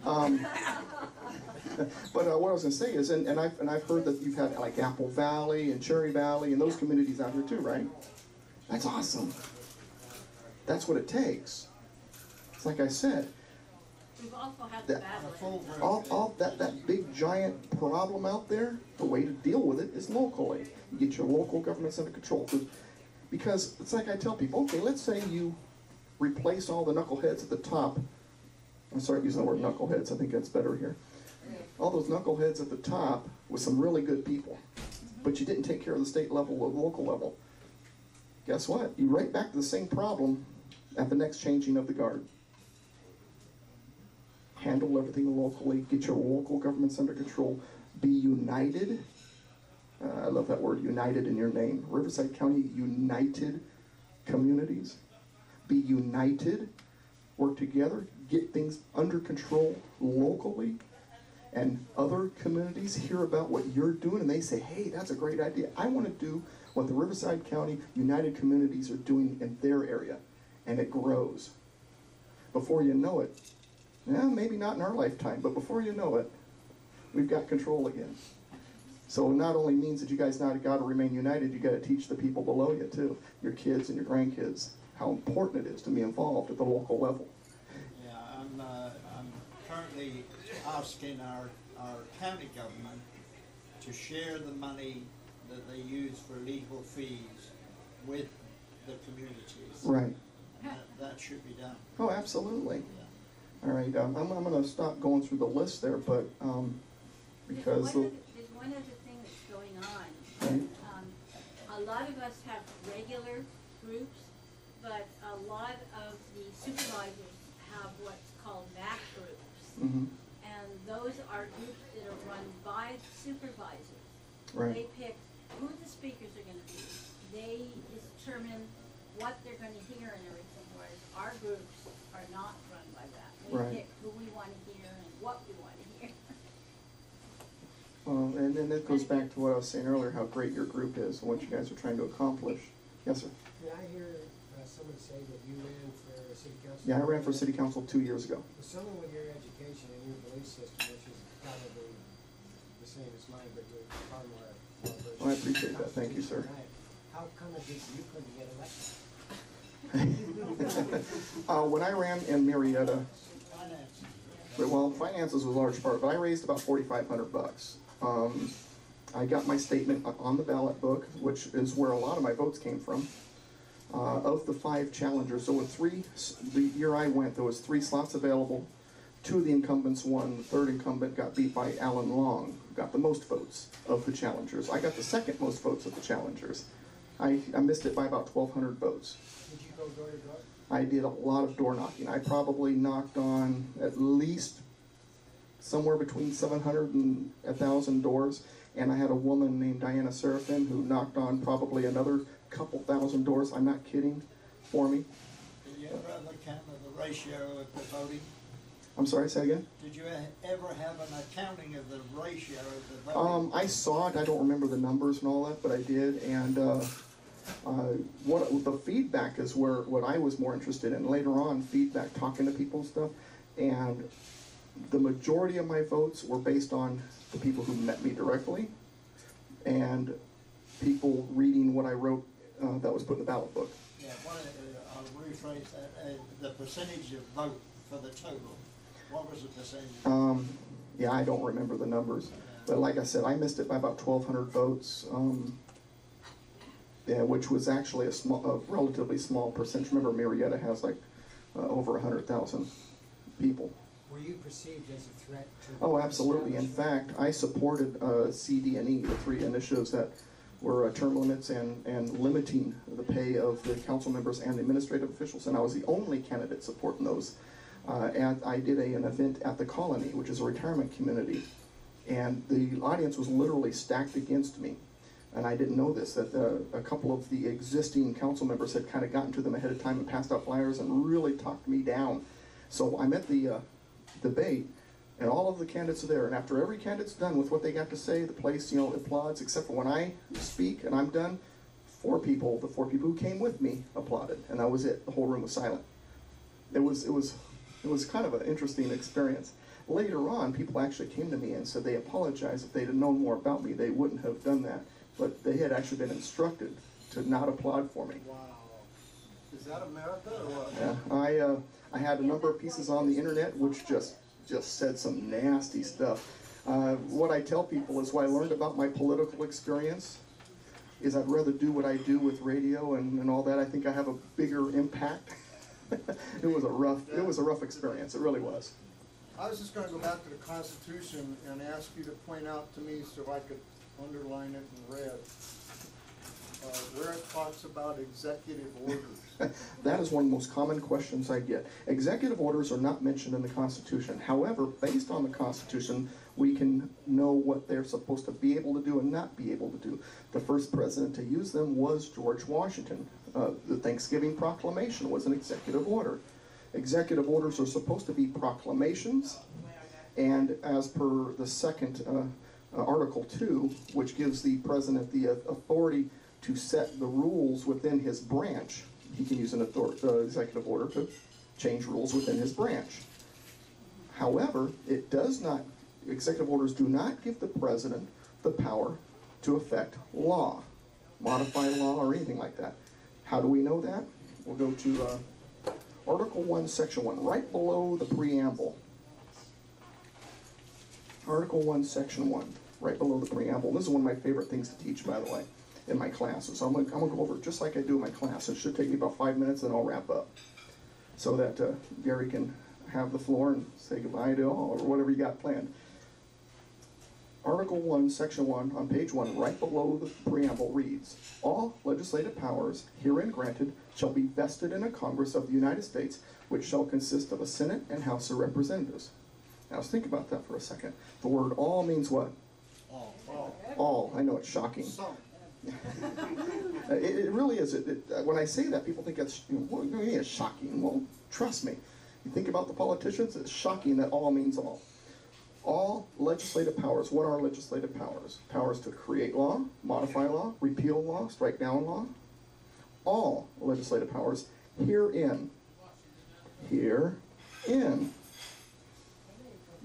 S4: But what I was going to say is, and I've heard that you've had like Apple Valley and Cherry Valley and those communities out here too, right? That's awesome. That's what it takes. It's like I said,
S5: We've also had the Badlands.
S4: all that big giant problem out there, the way to deal with it is locally. You get your local governments under control. Because it's like I tell people, okay, let's say you replace all the knuckleheads at the top. I'm sorry using the word knuckleheads, I think that's better here. All those knuckleheads at the top with some really good people. But you didn't take care of the state level or the local level. Guess what? You're right back to the same problem at the next changing of the guard. Handle everything locally, get your local governments under control, be united. I love that word, united in your name. Riverside County United Communities. Be united, work together, get things under control locally, and other communities hear about what you're doing and they say, hey, that's a great idea. I want to do what the Riverside County United Communities are doing in their area, and it grows. Before you know it, maybe not in our lifetime, but before you know it, we've got control again. So it not only means that you guys now got to remain united, you got to teach the people below you too, your kids and your grandkids, how important it is to be involved at the local level.
S1: Yeah, I'm currently asking our county government to share the money that they use for legal fees with the communities.
S4: Right.
S1: And that should be done.
S4: Oh, absolutely.
S1: Yeah.
S4: All right, I'm going to stop going through the list there, but because...
S5: There's one other thing that's going on.
S4: Right.
S5: A lot of us have regular groups, but a lot of the supervisors have what's called MAC groups.
S4: Mm-hmm.
S5: And those are groups that are run by supervisors.
S4: Right.
S5: They pick who the speakers are going to be. They determine what they're going to hear and everything, whereas our groups are not run by that. We
S4: Right.
S5: pick who we want to hear and what we want to hear.
S4: And then that goes back to what I was saying earlier, how great your group is and what you guys are trying to accomplish. Yes, sir?
S8: Did I hear someone say that you ran for city council?
S4: Yeah, I ran for city council 2 years ago.
S8: For someone with your education and your belief system, which is probably the same as mine, but you're far more...
S4: Well, I appreciate that. Thank you, sir.
S8: How come it is you couldn't get elected?
S4: When I ran in Marietta, well, finances was a large part, but I raised about $4,500. I got my statement on the ballot book, which is where a lot of my votes came from. Of the 5 challengers, there were 3, the year I went, there was 3 slots available. 2 of the incumbents won. The 3rd incumbent got beat by Alan Long, who got the most votes of the challengers. I got the 2nd most votes of the challengers. I missed it by about 1,200 votes.
S8: Did you go door to door?
S4: I did a lot of door knocking. I probably knocked on at least somewhere between 700 and 1,000 doors. And I had a woman named Diana Serafin who knocked on probably another couple thousand doors, I'm not kidding, for me.
S1: Did you ever look at the ratio of the voting?
S4: I'm sorry, say again?
S1: Did you ever have an accounting of the ratio of the voting?
S4: I saw it. I don't remember the numbers and all that, but I did. And what the feedback is what I was more interested in. Later on, feedback, talking to people and stuff. And the majority of my votes were based on the people who met me directly and people reading what I wrote that was put in the ballot book.
S1: Yeah, I'll rephrase that. The percentage of vote for the total. What was the percentage?
S4: Yeah, I don't remember the numbers. But like I said, I missed it by about 1,200 votes, yeah, which was actually a relatively small percentage. Remember, Marietta has like over 100,000 people.
S8: Were you perceived as a threat to?
S4: Oh, absolutely. In fact, I supported CD&E, the 3 initiatives that were term limits and limiting the pay of the council members and the administrative officials, and I was the only candidate supporting those. And I did an event at the Colony, which is a retirement community, and the audience was literally stacked against me. And I didn't know this, that a couple of the existing council members had kind of gotten to them ahead of time and passed out flyers and really talked me down. So I'm at the debate, and all of the candidates are there, and after every candidate's done with what they got to say, the place, applauds, except for when I speak and I'm done, the 4 people who came with me applauded, and that was it. The whole room was silent. It was kind of an interesting experience. Later on, people actually came to me and said they apologized. If they'd have known more about me, they wouldn't have done that. But they had actually been instructed to not applaud for me.
S6: Wow. Is that America or what?
S4: Yeah, I had a number of pieces on the internet which just said some nasty stuff. What I tell people is what I learned about my political experience is I'd rather do what I do with radio and all that. I think I have a bigger impact. It was a rough experience. It really was.
S6: I was just going to go back to the Constitution and ask you to point out to me so I could underline it in red, where it talks about executive orders.
S4: That is one of the most common questions I get. Executive orders are not mentioned in the Constitution. However, based on the Constitution, we can know what they're supposed to be able to do and not be able to do. The first president to use them was George Washington. The Thanksgiving Proclamation was an executive order. Executive orders are supposed to be proclamations, and as per the second Article 2, which gives the president the authority to set the rules within his branch, he can use an executive order to change rules within his branch. However, executive orders do not give the president the power to affect law, modify law, or anything like that. How do we know that? We'll go to Article 1, Section 1, right below the preamble. Article 1, Section 1, right below the preamble. This is one of my favorite things to teach, by the way, in my classes. So I'm going to go over it just like I do in my class. It should take me about 5 minutes, and I'll wrap up so that Gary can have the floor and say goodbye to all, or whatever you got planned. Article 1, Section 1, on page 1, right below the preamble reads, all legislative powers herein granted shall be vested in a Congress of the United States, which shall consist of a Senate and House of Representatives. Now let's think about that for a second. The word all means what? All. I know it's shocking. It really is. When I say that, people think it's, what do you mean it's shocking? Well, trust me. You think about the politicians, it's shocking that all means all. All legislative powers. What are legislative powers? Powers to create law, modify law, repeal law, strike down law. All legislative powers herein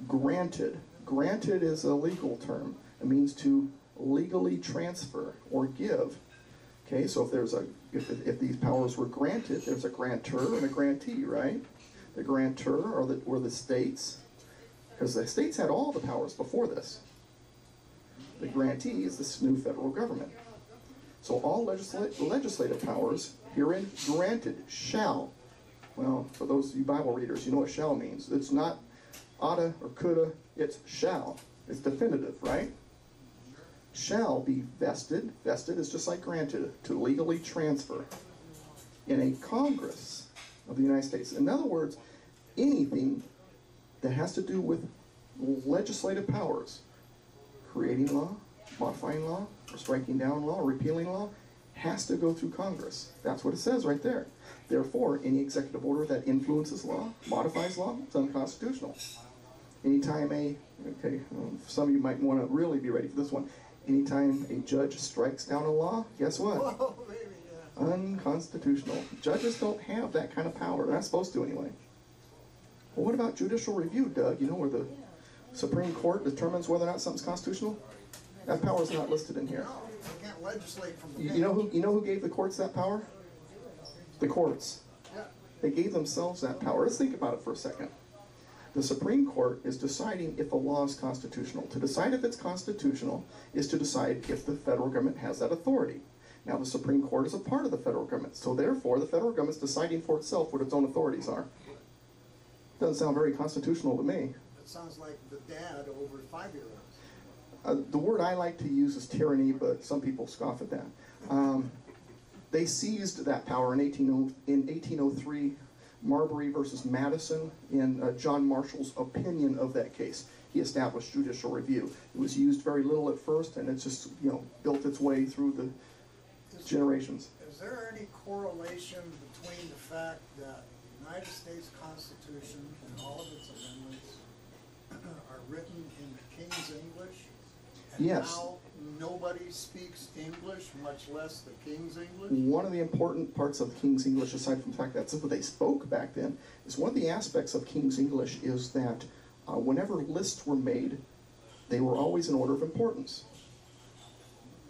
S4: granted. Granted is a legal term. It means to legally transfer or give. Okay, so if these powers were granted, there's a grantor and a grantee, right? The grantor were the states, because the states had all the powers before this. The grantee is this new federal government. So all legislative powers herein granted shall. Well, for those of you Bible readers, you know what shall means. It's not oughta or coulda, it's shall. It's definitive, right? Shall be vested. Vested is just like granted, to legally transfer in a Congress of the United States. In other words, anything that has to do with legislative powers, creating law, modifying law, or striking down law, or repealing law, has to go through Congress. That's what it says right there. Therefore, any executive order that influences law, modifies law, is unconstitutional. Anytime some of you might want to really be ready for this one. Anytime a judge strikes down a law, guess what?
S6: Whoa, baby, yeah.
S4: Unconstitutional. Judges don't have that kind of power. They're not supposed to anyway. Well, what about judicial review, Doug? You know, where the Supreme Court determines whether or not something's constitutional? That power is not listed in here.
S6: No, they can't legislate from the
S4: You know who gave the courts that power? The courts.
S6: Yeah.
S4: They gave themselves that power. Let's think about it for a second. The Supreme Court is deciding if a law is constitutional. To decide if it's constitutional is to decide if the federal government has that authority. Now, the Supreme Court is a part of the federal government, so therefore the federal government's deciding for itself what its own authorities are. Doesn't sound very constitutional to me.
S6: It sounds like the dad over 5-year-olds.
S4: The word I like to use is tyranny, but some people scoff at that. They seized that power in 1803, Marbury versus Madison, in John Marshall's opinion of that case. He established judicial review. It was used very little at first, and it's just, built its way through the generations.
S6: Is there any correlation between the fact that the United States Constitution and all of its amendments are written in the King's English? And
S4: Yes.
S6: now nobody speaks English, much less the King's English?
S4: One of the important parts of King's English, aside from the fact that that's what they spoke back then, is one of the aspects of King's English is that whenever lists were made, they were always in order of importance.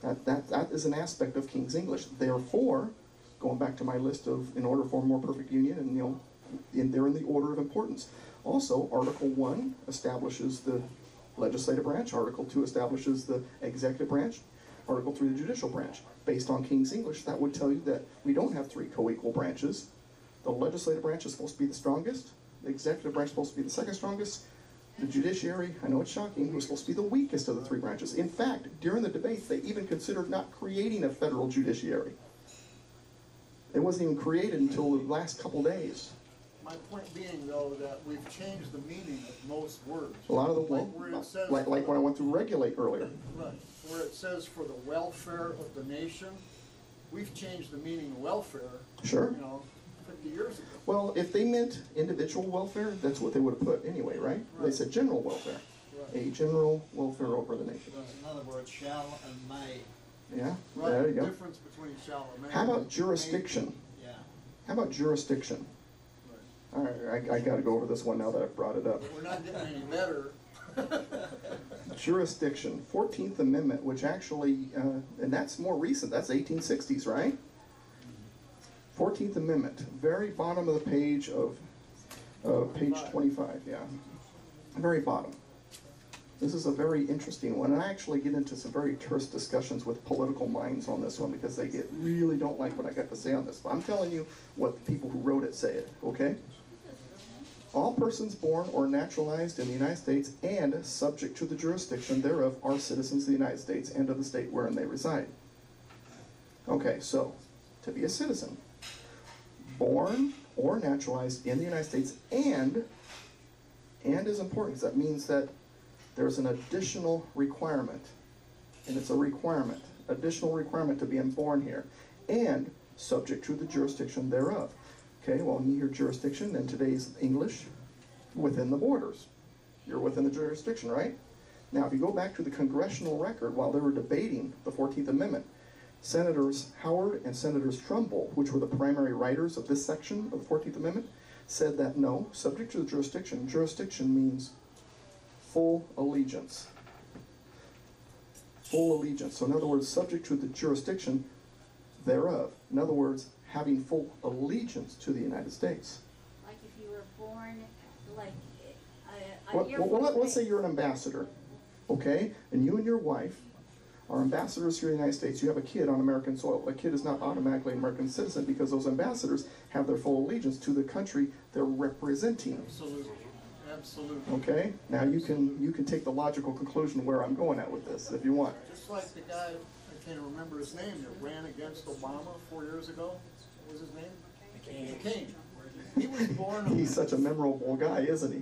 S4: That is an aspect of King's English. Therefore, going back to my list of in order for a more perfect union, and they're in the order of importance. Also, Article 1 establishes the legislative branch, Article 2 establishes the executive branch, Article 3 the judicial branch. Based on King's English, that would tell you that we don't have 3 co-equal branches. The legislative branch is supposed to be the strongest, the executive branch is supposed to be the second strongest, the judiciary, I know it's shocking, was supposed to be the weakest of the 3 branches. In fact, during the debates, they even considered not creating a federal judiciary. It wasn't even created until the last couple days.
S6: My point being, though, that we've changed the meaning of most words.
S4: A lot of the
S6: Like
S4: like when I went through regulate earlier.
S6: Right, where it says for the welfare of the nation, we've changed the meaning of welfare.
S4: Sure.
S6: 50 years ago.
S4: Well, if they meant individual welfare, that's what they would have put anyway, right? They said general welfare.
S6: Right.
S4: A general welfare over the nation.
S1: In other words, shall and may.
S4: Yeah,
S6: Right,
S4: there you
S6: the
S4: go.
S6: difference between shall and may.
S4: How about jurisdiction?
S1: Yeah.
S4: How about jurisdiction? All right, I got to go over this one now that I've brought it up.
S6: We're not getting any better.
S4: Jurisdiction, 14th Amendment, which actually, and that's more recent, that's 1860s, right? 14th Amendment, very bottom of the page of page 25, yeah. Very bottom. This is a very interesting one, and I actually get into some very terse discussions with political minds on this one because they really don't like what I got to say on this. But I'm telling you what the people who wrote it say it, okay? All persons born or naturalized in the United States and subject to the jurisdiction thereof are citizens of the United States and of the state wherein they reside. Okay, so, to be a citizen, born or naturalized in the United States and is important because that means that there's an additional requirement, and it's a requirement, additional requirement to being born here, and subject to the jurisdiction thereof. Okay, well, when you hear jurisdiction, in today's English, within the borders. You're within the jurisdiction, right? Now, if you go back to the congressional record, while they were debating the 14th Amendment, Senators Howard and Senators Trumbull, which were the primary writers of this section of the 14th Amendment, said that no, subject to the jurisdiction, jurisdiction means full allegiance. Full allegiance. So in other words, subject to the jurisdiction thereof. In other words, having full allegiance to the United States.
S5: Like if you were born, like,
S4: Let's say you're an ambassador, okay? And you and your wife are ambassadors here in the United States. You have a kid on American soil. A kid is not automatically an American citizen because those ambassadors have their full allegiance to the country they're representing.
S6: Absolutely. Absolutely.
S4: Okay? Now you can take the logical conclusion where I'm going at with this if you want.
S6: Just like the guy, I can't remember his name, that ran against Obama 4 years ago. What was his name? McCain. He was born.
S4: He's such a memorable guy, isn't he?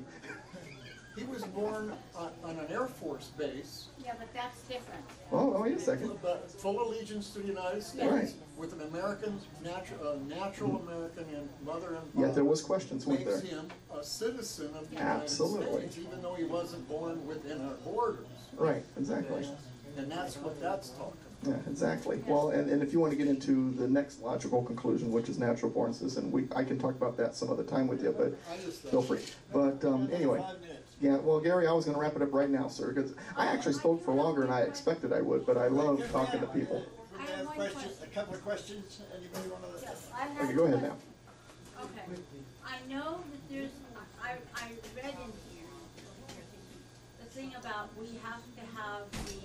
S6: He was born on an Air Force base,
S5: Yeah, but that's different.
S2: Oh, wait a second.
S6: but full allegiance to the United States,
S2: Right.
S6: with an American, natural American and mother and father.
S2: Yet there was questions, weren't there?
S6: Makes him a citizen of the United
S2: Absolutely.
S6: States, even though he wasn't born within our borders.
S2: Right, exactly.
S6: And that's what that's talking
S2: Yeah, exactly. Well, and if you want to get into the next logical conclusion, which is natural born citizen, I can talk about that some other time with you, but
S6: I just
S2: feel free. But anyway,
S1: 5 minutes.
S2: yeah, well, Gary, I was going to wrap it up right now, sir, because I actually spoke for longer than I expected I would, but I love talking to people.
S1: We have questions, a couple of questions. Anybody want to?
S5: Yes, I have.
S2: Okay, go ahead now.
S5: Okay. I know that there's, I read in here, the thing about we have to have the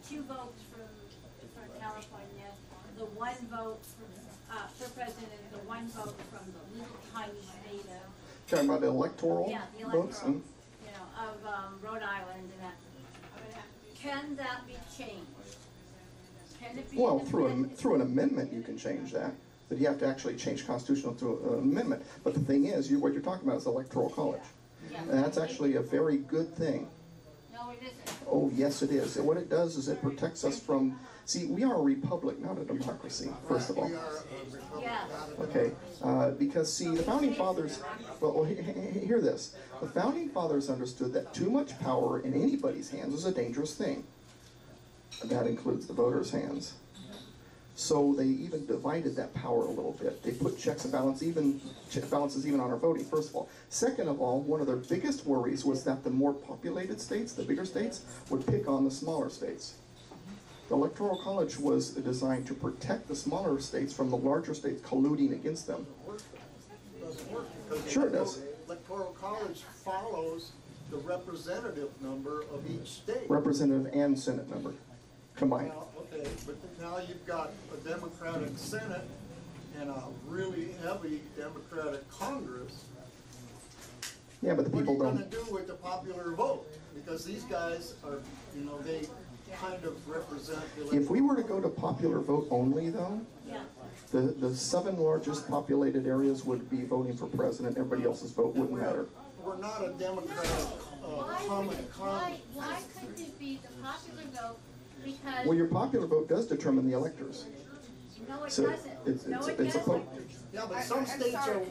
S5: 2 votes from California, the 1 vote for president, the 1 vote from the little tiny state of,
S2: Talking about the electoral
S5: yeah, the
S2: votes?
S5: electoral, of Rhode Island and that. Can that be changed? Can it be?
S2: Well, through an amendment, you can change that. But you have to actually change constitutional to an amendment. But the thing is, what you're talking about is electoral college.
S5: Yeah.
S2: And that's actually a very good thing.
S5: No, it isn't.
S2: Oh, yes, it is. And what it does is it protects us from, see, we are a republic, not a democracy, first of all.
S6: We are a republic,
S5: Yeah.
S6: not a
S2: Okay, because see, the founding fathers, well, hear this. The founding fathers understood that too much power in anybody's hands is a dangerous thing. That includes the voters' hands. So they even divided that power a little bit. They put checks and balances even on our voting, first of all. Second of all, one of their biggest worries was that the more populated states, the bigger states, would pick on the smaller states. The Electoral College was designed to protect the smaller states from the larger states colluding against them.
S6: doesn't work. Because
S2: Sure it does.
S6: Electoral college follows the representative number of each state.
S2: Representative and Senate member combined.
S6: Now, okay, but now you've got a Democratic Senate and a really heavy Democratic Congress.
S2: Yeah, but the people
S6: What are you
S2: don't.
S6: gonna do with the popular vote? Because these guys are, they kind of represent the.
S2: If we were to go to popular vote only, though,
S5: Yeah.
S2: the 7 largest populated areas would be voting for president. Everybody else's vote wouldn't matter.
S6: We're not a Democratic common
S5: Why
S6: Congress.
S5: couldn't it be the popular vote? Because,
S2: Well, your popular vote does determine the electors.
S5: no, it
S2: So
S5: doesn't. No, it
S2: it's a vote.
S5: doesn't.
S6: Yeah, but some states are all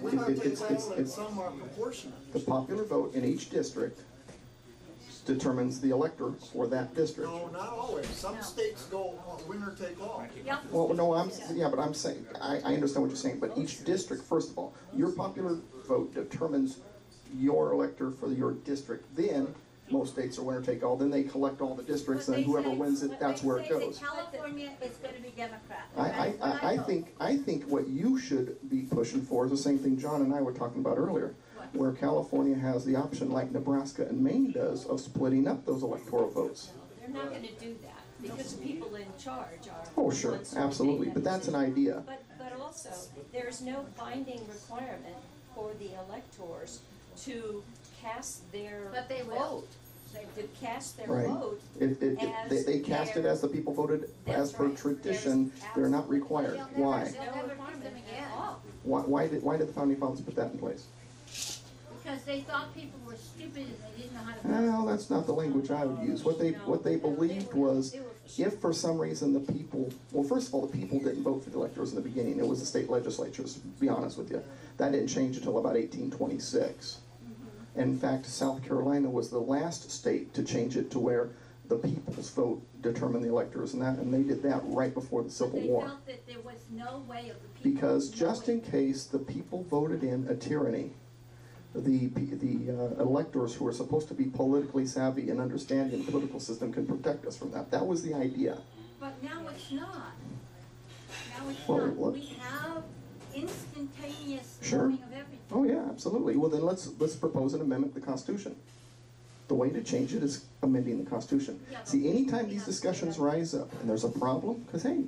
S6: winner take all and some are proportionate.
S2: The popular vote in each district determines the elector for that district.
S6: No, not always. Some states go winner take all.
S5: Yep.
S2: Well, no, but I'm saying, I understand what you're saying, but each district, first of all, your popular vote determines your elector for your district. Then, most states are winner take all, then they collect all the districts, and whoever wins it, that's where it goes.
S5: California is gonna be Democrat.
S2: I think what you should be pushing for is the same thing John and I were talking about earlier, where California has the option, like Nebraska and Maine does, of splitting up those electoral votes.
S10: They're not gonna do that, because the people in charge are.
S2: Oh, sure,
S10: the ones who make
S2: absolutely,
S10: that
S2: but that's an
S10: decision.
S2: idea.
S10: But also, there's no binding requirement for the electors to cast their
S5: But they will.
S10: vote. To cast their
S2: Right.
S10: vote
S2: They cast it as the people voted as per tradition. They're not required. Why?
S5: They'll never give them again.
S2: Why did the founding fathers put that in place?
S5: Because they thought people were stupid and they didn't know how to vote.
S2: Well, that's not the language I would use. What they believed was, if for some reason the people, well, first of all, the people didn't vote for the electors in the beginning. It was the state legislatures, to be honest with you. That didn't change until about 1826. In fact, South Carolina was the last state to change it to where the people's vote determined the electors, and they did that right before the Civil
S5: They
S2: War.
S5: felt that there was no way of the people.
S2: Because just in case the people voted in a tyranny, the electors who are supposed to be politically savvy and understanding the political system can protect us from that. That was the idea.
S5: But now it's not. Now it's
S2: Well,
S5: not.
S2: what-
S5: We have instantaneous
S2: Sure.
S5: voting of everything.
S2: Oh yeah, absolutely. Well then let's propose an amendment to the Constitution. The way to change it is amending the Constitution. See, anytime these discussions rise up and there's a problem, because hey,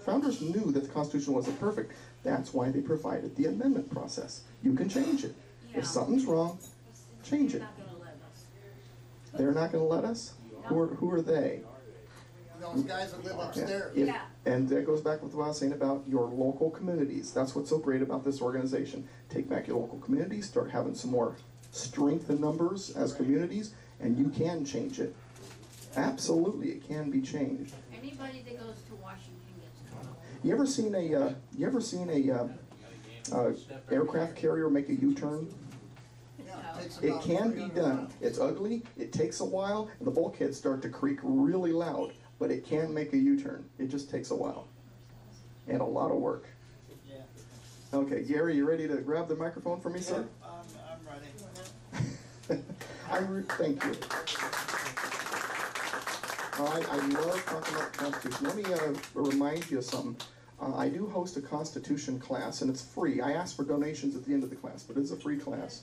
S2: founders knew that the Constitution wasn't perfect. That's why they provided the amendment process. You can change it. If something's wrong, change it.
S5: They're not gonna let us.
S2: They're not going to let us? Who are they?
S6: Those guys that live upstairs.
S2: If- And that goes back with what I was saying about your local communities. That's what's so great about this organization. Take back your local communities, start having some more
S4: strength in numbers as communities, and you can change it. Absolutely, it can be changed.
S5: Anybody that goes to Washington gets caught.
S4: You ever seen a aircraft carrier make a U-turn? It can be done. It's ugly, it takes a while, and the bulkheads start to creak really loud, but it can make a U-turn. It just takes a while. And a lot of work.
S1: Yeah.
S4: Okay, Gary, you ready to grab the microphone for me, sir?
S1: I'm ready.
S4: Thank you. I love talking about the Constitution. Let me remind you of something. I do host a Constitution class, and it's free. I ask for donations at the end of the class, but it's a free class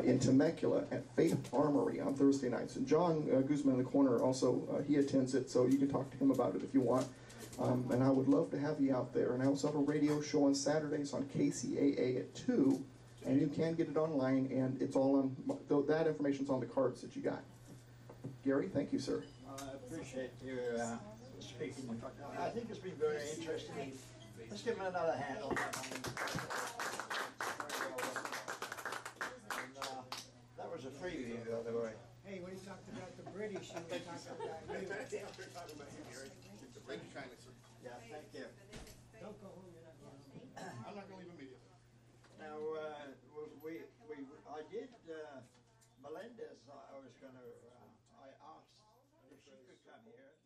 S4: in Temecula at Faith Armory on Thursday nights. And John Guzman in the corner also, he attends it, so you can talk to him about it if you want. And I would love to have you out there. And I also have a radio show on Saturdays on KCAA at 2, and you can get it online, and it's all on, that information's on the cards that you got. Gary, thank you, sir.
S1: I appreciate you speaking. I think it's been very interesting. Let's give him another hand on that one. And, that was a freebie, by the way.
S8: Hey, when he talked about the British, he was talking about you.
S1: Yeah, thank you.
S8: Don't go home, you're not going home.
S4: I'm not going to leave immediately.
S1: Now, I did, Melendez, I was going to, I asked if she could come here.